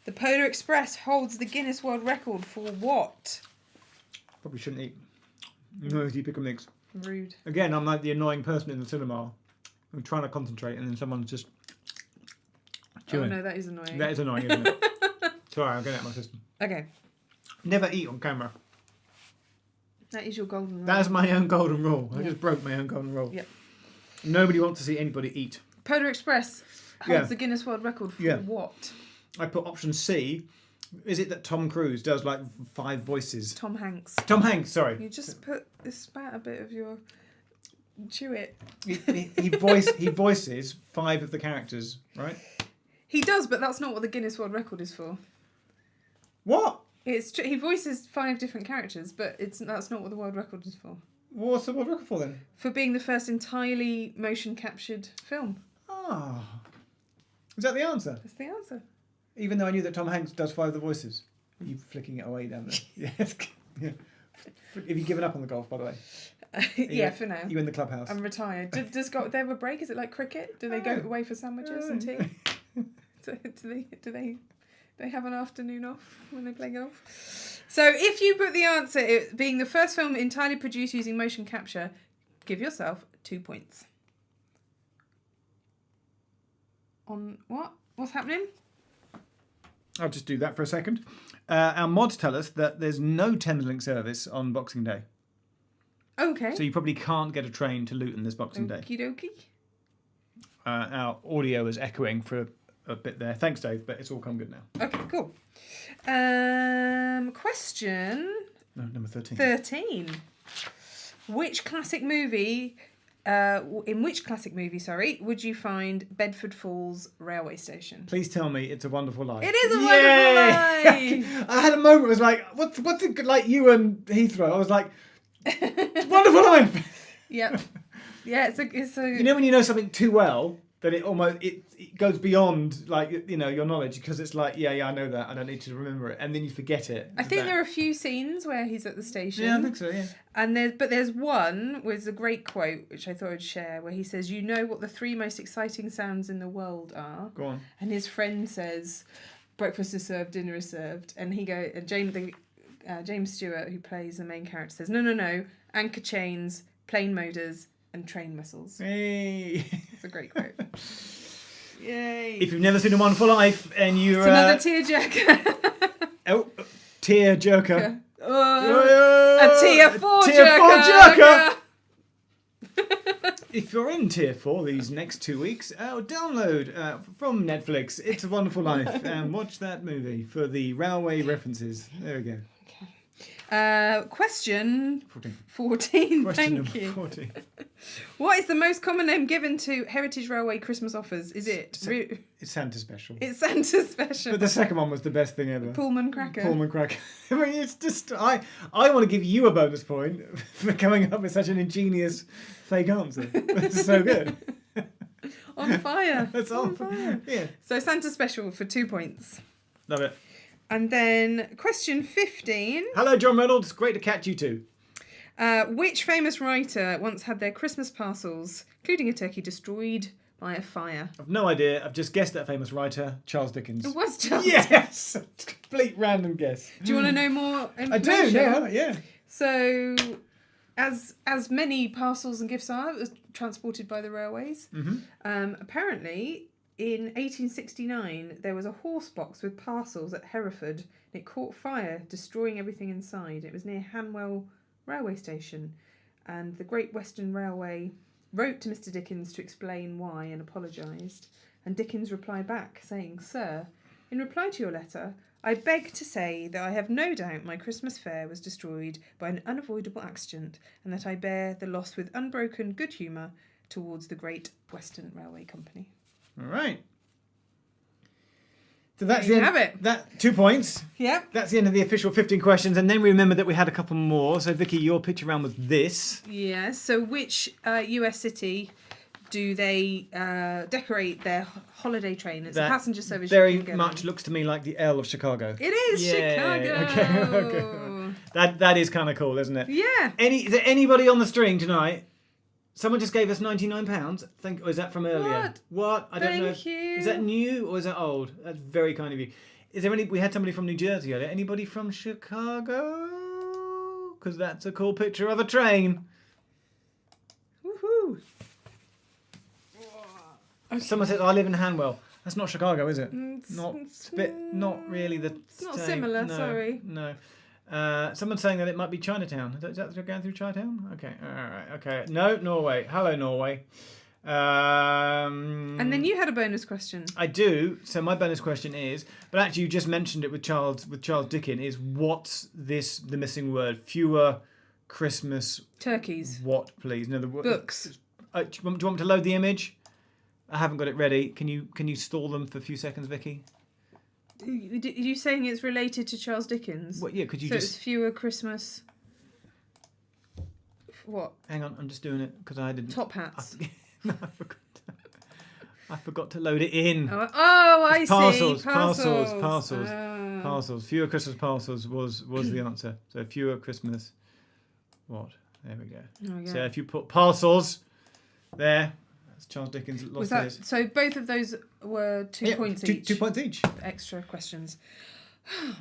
The Polar Express holds the Guinness World Record for what? Probably shouldn't eat. No, you pick and mix. Rude. Again, I'm like the annoying person in the cinema. I'm trying to concentrate and then someone's just chewing. Oh no, that is annoying. That is annoying, isn't it? Sorry, I'll get it out of my system. Okay. Never eat on camera. That is your golden rule. That is my own golden rule. I just broke my own golden rule. Yep. Nobody wants to see anybody eat. Polar Express holds the Guinness World Record for what? I put option C. Is it that Tom Cruise does like 5 voices? Tom Hanks. Tom Hanks, sorry. You just spat a bit of your... Chew it. He voices 5 of the characters, right? He does, but that's not what the Guinness World Record is for. What? He voices 5 different characters, but that's not what the world record is for. What's the world record for then? For being the first entirely motion captured film. Ah. Is that the answer? That's the answer. Even though I knew that Tom Hanks does 5 of the voices. Are you flicking it away down there? Yes. Yeah. Have you given up on the golf, by the way? Yeah, for now. You in the clubhouse? I'm retired. Does they have a break? Is it like cricket? Do they go away for sandwiches and tea? Do they They have an afternoon off when they play golf. So if you put the answer, it being the first film entirely produced using motion capture, give yourself 2 points. On what? What's happening? I'll just do that for a second. Our mods tell us that there's no Thameslink service on Boxing Day. Okay. So you probably can't get a train to Luton this Boxing Day. Okie dokie. Our audio is echoing for a bit there. Thanks, Dave, but it's all come good now. Okay, cool. Question No, number 13. 13. Which classic movie... in which classic movie, would you find Bedford Falls railway station? Please tell me It's a Wonderful Life. It is a Wonderful Life! I had a moment, it was like, what's it like you and Heathrow? I was like, it's Wonderful Life! Yep. Yeah, it's a... You know when you know something too well, that it almost it goes beyond like your knowledge, because it's like I know that, I don't need to remember it, and then you forget it. I think there are a few scenes where he's at the station. Yeah, I think so. Yeah. And there's one with a great quote which I thought I'd share, where he says, "You know what the 3 most exciting sounds in the world are?" Go on. And his friend says, "Breakfast is served, dinner is served," and James Stewart, who plays the main character, says, "No, anchor chains, plane motors, and train whistles." Hey. It's a great quote. Yay. If you've never seen A Wonderful Life and you're... It's another tearjerker. Tear jerker. A tier 4 Tier jerker. 4 jerker. If you're in Tier 4 these next 2 weeks, download from Netflix It's a Wonderful Life and watch that movie for the railway references. There we go. Question 14. 14. Question Thank number you. 14. What is the most common name given to Heritage Railway Christmas offers? Is it? It's Santa Special. It's Santa Special. But the second one was the best thing ever. Pullman Cracker. Pullman Cracker. I mean, it's just... I want to give you a bonus point for coming up with such an ingenious fake answer. It's so good. On fire. That's on fire. Yeah. So Santa Special for 2 points. Love it. And then question 15. Hello, John Reynolds. Great to catch you too. Which famous writer once had their Christmas parcels, including a turkey, destroyed by a fire? I've no idea. I've just guessed that famous writer, Charles Dickens. It was Charles. Yes! Complete random guess. Do you want to know more information? I do, yeah. So, as many parcels and gifts are, it was transported by the railways. Mm-hmm. Apparently, in 1869, there was a horse box with parcels at Hereford. And it caught fire, destroying everything inside. It was near Hanwell railway station, and the Great Western Railway wrote to Mr. Dickens to explain why and apologised. And Dickens replied back saying, "Sir, in reply to your letter, I beg to say that I have no doubt my Christmas fare was destroyed by an unavoidable accident, and that I bear the loss with unbroken good humour towards the Great Western Railway Company." All right. So that's There you the end. have it. That 2 points. Yep. That's the end of the official 15 questions. And then we remember that we had a couple more. So, Vicky, your picture round was this. Yeah. So, which US city do they decorate their holiday train? It's a passenger service. Very you can get much on. looks to me like the L of Chicago. It is Chicago. Okay. That is kind of cool, isn't it? Yeah. Is there anybody on the string tonight? Someone just gave us £99. Or is that from earlier? What? I don't know. Thank you. Is that new or is that old? That's very kind of you. Is there any? We had somebody from New Jersey earlier. Anybody from Chicago? Because that's a cool picture of a train. Woohoo! Someone said, "I live in Hanwell." That's not Chicago, is it? It's Not really the. It's not same. similar. No, Sorry. No. Someone's saying that it might be Chinatown. Is that going through Chinatown? Okay. All right. Okay. No, Norway. Hello, Norway. And then you had a bonus question. I do. So my bonus question is, but actually you just mentioned it with Charles Dickens, is what's the missing word? Fewer Christmas Turkeys. What, please? No, the Books. Do you want me to load the image? I haven't got it ready. Can you stall them for a few seconds, Vicky? Are you saying it's related to Charles Dickens? What? Yeah. Could you so just? It's fewer Christmas. What? Hang on, I'm just doing it because I didn't. Top hats. No, I forgot to load it in. Oh, I Parcels. see. Parcels. Fewer Christmas parcels was the answer. So fewer Christmas. What? There we go. Oh, yeah. So if you put parcels there, That's Charles Dickens lost Was that his. so? Both of those were 2 points each. 2 points each. Extra questions.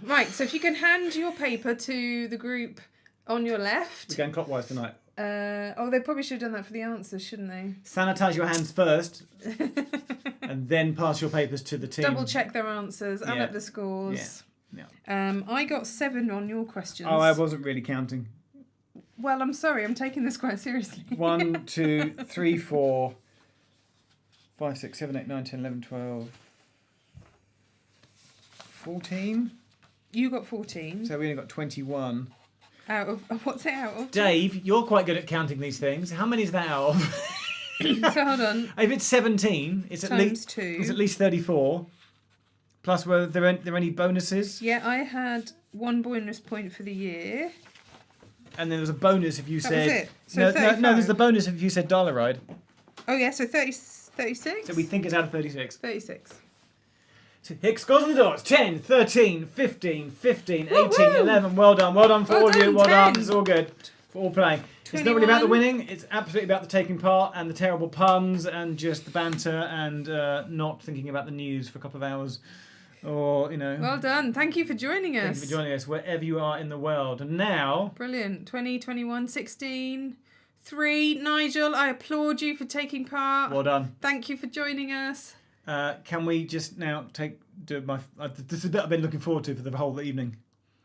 Right. So if you can hand your paper to the group on your left. We're going clockwise tonight. They probably should have done that for the answers, shouldn't they? Sanitize your hands first, and then pass your papers to the team. Double check their answers. Add up the scores. Yeah. I got 7 on your questions. Oh, I wasn't really counting. Well, I'm sorry. I'm taking this quite seriously. 1, 2, 3, 4, 5, 6, 7, 8, 9, 10, 11, 12, 14. You got 14. So we only got 21. Out of what's it out of? Dave, you're quite good at counting these things. How many is that out of? So hold on. If it's 17, it's at Times least 2. It's at least 34. Plus, were there any bonuses? Yeah, I had 1 bonus point for the year. And then there was a bonus if you That said. was it. So no, 35. there's the bonus if you said dollar ride. Oh yeah, so 36. So we think it's out of 36. 36. So Hicks scores on the doors. 10, 13, 15, 15, 18, Woo-hoo! 11. Well done for all of you. Well done. 10. It's all good. For all playing. It's not really about the winning. It's absolutely about the taking part and the terrible puns and just the banter and not thinking about the news for a couple of hours. Or, Well done. Thank you for joining us. Thank you for joining us wherever you are in the world. And now... Brilliant. 20, 21, 16, 3. Nigel, I applaud you for taking part. Well done. Thank you for joining us. Can we just now do my... this is a bit I've been looking forward to for the whole evening.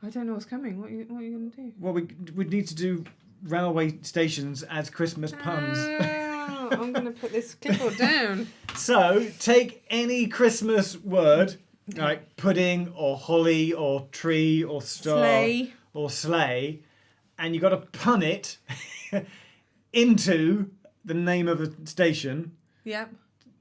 I don't know what's coming. What are you going to do? Well, we need to do railway stations as Christmas puns. Oh, I'm going to put this clipboard down. So, take any Christmas word, like pudding or holly or tree or star Sleigh. or sleigh, and you got to pun it into the name of a station, Yep.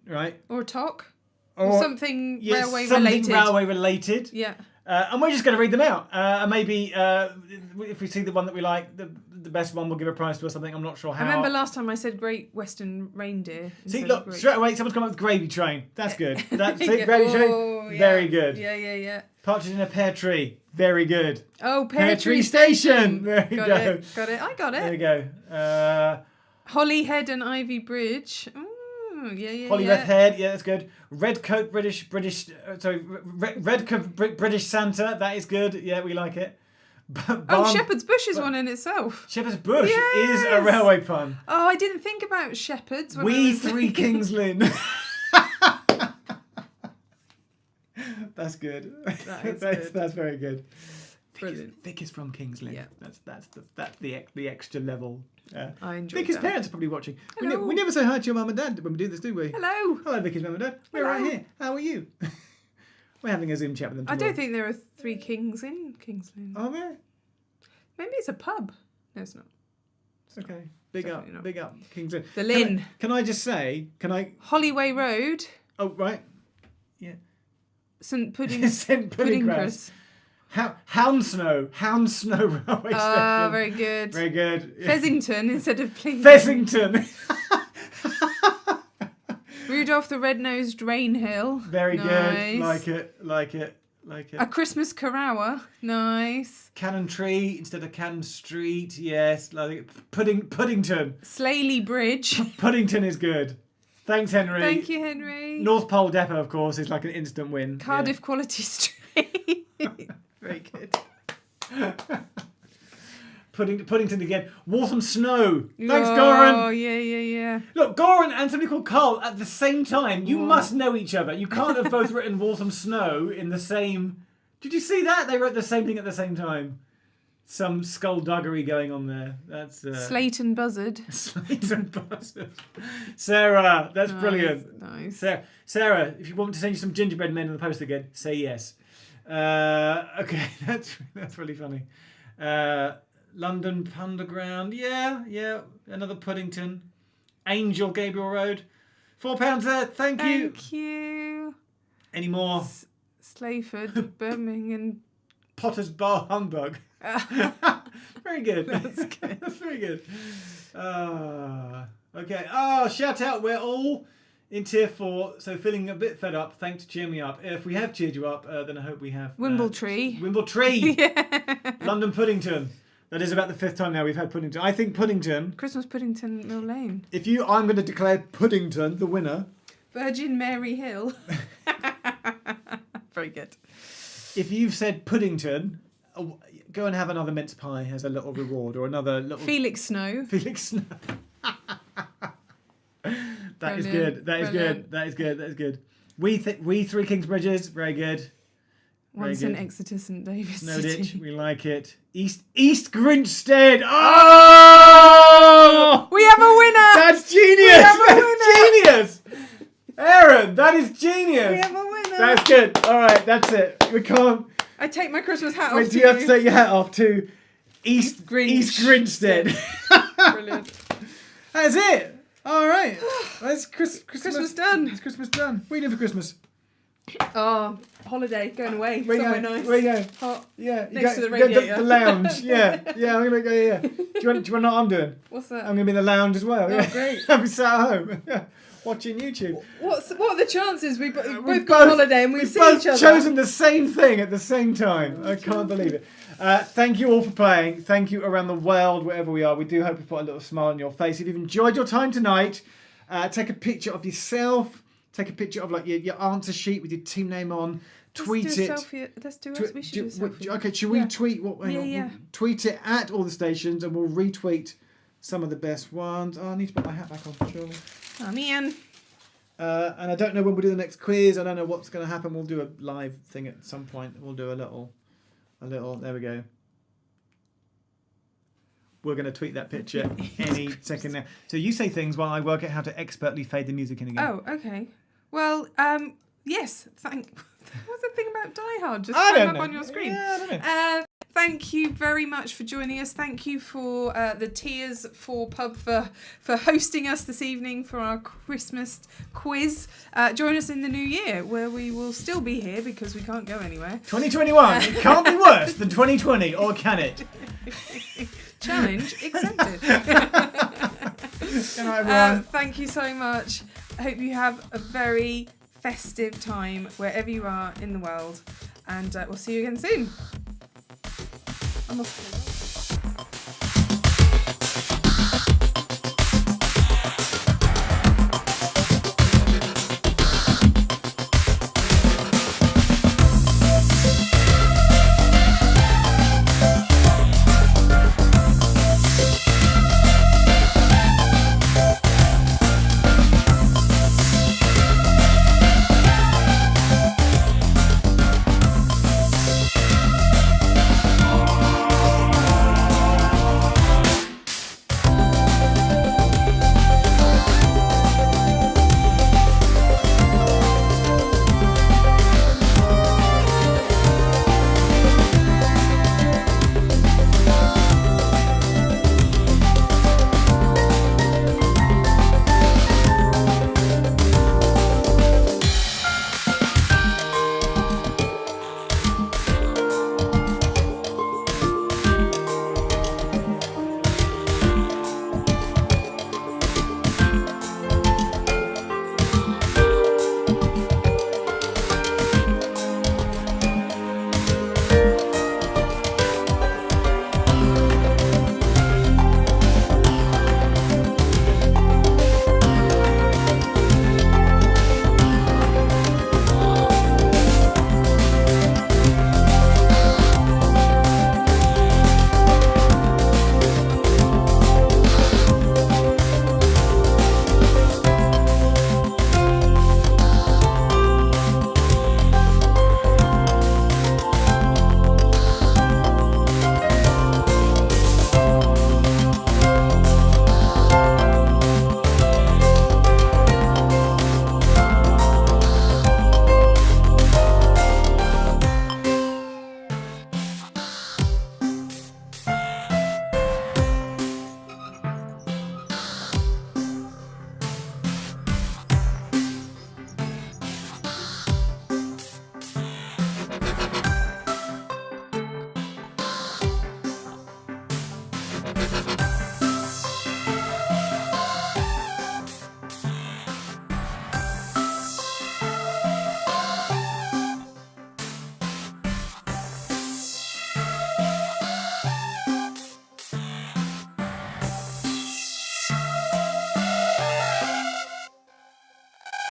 right? Or a talk. Or something railway something related. railway related. Yeah. And we're just going to read them out. And maybe if we see the one that we like, the best one, we'll give a prize to or something. I'm not sure how. I remember last time I said Great Western Reindeer. See, instead of look, great... straight away, someone's come up with gravy train. That's good. That's Yeah. gravy train. Oh, yeah. Very good. Yeah. Partridge in a pear tree. Very good. Oh, Pear Tree Station. There you Got go. it. I got There you it. go. Holyhead and Ivy Bridge. Yeah. Holyhead Head. Yeah, that's good. Red coat British. Red coat British Santa. That is good. Yeah, we like it. Shepherd's Bush is one in itself. Shepherd's Bush is a Yes. railway pun. Oh, I didn't think about shepherds. When I We was... Three Kings Lynn. That's good. That is good. That's very good. Brilliant. Vic is from Kings Lynn. Yeah. That's the extra level. I enjoyed Vicky's that. parents are probably watching. Hello. We never say hi to your mum and dad when we do this, do we? Hello. Hello, Vicky's mum and dad. We're Hello. right here. How are you? We're having a Zoom chat with them I tomorrow. don't think there are 3 kings in Kings Lynn. Are there? Maybe it's a pub. No, it's not. Okay. Big Definitely up. not. Big up. Kings Lynn. The Lynn. Can I just say? Hollyway Road. Oh, right. Yeah. St Pudding. St Puddingcress. Hounsnow railway station. Ah, very good. Very good. Yeah. Fezzington instead of Pleasing. Fessington. Rudolph the Red-Nosed Rainhill. Very Nice. good. Like it. A Christmas Carawa. Nice. Cannon Tree instead of Cannon Street. Yes. Like it. Puddington. Slaley Bridge. Puddington is good. Thanks, Henry. Thank you, Henry. North Pole Depot, of course, is like an instant win. Cardiff Quality Street. Very good. Puddington again. Waltham Snow. Thanks, Goran. Oh, yeah. Look, Goran and somebody called Carl at the same time. You must know each other. You can't have both written Waltham Snow in the same... Did you see that? They wrote the same thing at the same time. Some skullduggery going on there. That's... Slayton Buzzard. Slayton Buzzard. Sarah, that's brilliant. Nice. Sarah, if you want me to send you some gingerbread men in the post again, say yes. Okay, that's really funny. London Underground, yeah, another Puddington. Angel Gabriel Road, £4 there. Thank you. Thank you. Any more? Slayford, Birmingham. Potter's Bar Humbug. Very good. That's good. That's very good. Okay. Shout out. We're all in tier 4, so feeling a bit fed up. Thanks to cheer me up. If we have cheered you up, then I hope we have. Wimbletree. Wimbletree. Yeah. London Puddington. That is about the 5th time now we've had Puddington. I think Puddington. Christmas Puddington Mill Lane. I'm going to declare Puddington the winner. Virgin Mary Hill. Very good. If you've said Puddington, go and have another mince pie as a little reward, or another little Felix Snow. Felix Snow. That is Brilliant. good. That is Brilliant. good. That is good. That is good. We Three Kingsbridges. Very good. One Very St good. Exeter, St David's Snowditch. City. We like it. East Grinstead. Oh! We have a winner! That's genius. have a That's genius. Aaron, that is genius. We have a winner! That's good. All right, that's it. We can't. I take my Christmas hat Wait, off do you have to take your hat off to East Grinstead? Brilliant. That's it. All right. That's Christmas done. It's Christmas done. What are you doing for Christmas? Oh, holiday, going away. Where you Somewhere going? nice. Where you going? Hot. Yeah. You Next to the the radiator. The lounge. Yeah. I'm gonna go. Yeah. Do you want to know what I'm doing? What's that? I'm gonna be in the lounge as well. Oh, Yeah. great. I'll be sat at home watching YouTube. What are the chances we both We've got on holiday and we we've see both each other? chosen the same thing at the same time. I can't believe it. Thank you all for playing. Thank you around the world, wherever we are. We do hope we put a little smile on your face. If you've enjoyed your time tonight, take a picture of yourself. Take a picture of like your answer sheet with your team name on. Tweet Let's do it. a selfie. Let's do us. We should do a selfie. Okay, should we Yeah. tweet what? Hang on, Yeah. we'll tweet it at all the stations, and we'll retweet some of the best ones. Oh, I need to put my hat back on, surely. Oh, man. And I don't know when we'll do the next quiz. I don't know what's going to happen. We'll do a live thing at some point. We'll do a little. There we go. We're going to tweet that picture any second now. So you say things while I work out how to expertly fade the music in again. Oh, okay. Well, yes. What's the thing about Die Hard? Just I came don't up know. on your screen. Yeah, I don't know. Thank you very much for joining us. Thank you for the Tears for Pub for hosting us this evening for our Christmas quiz. Join us in the new year where we will still be here because we can't go anywhere. 2021. It can't be worse than 2020, or can it? Challenge accepted. Good night, everyone. Thank you so much. I hope you have a very festive time wherever you are in the world, and we'll see you again soon. I'm off.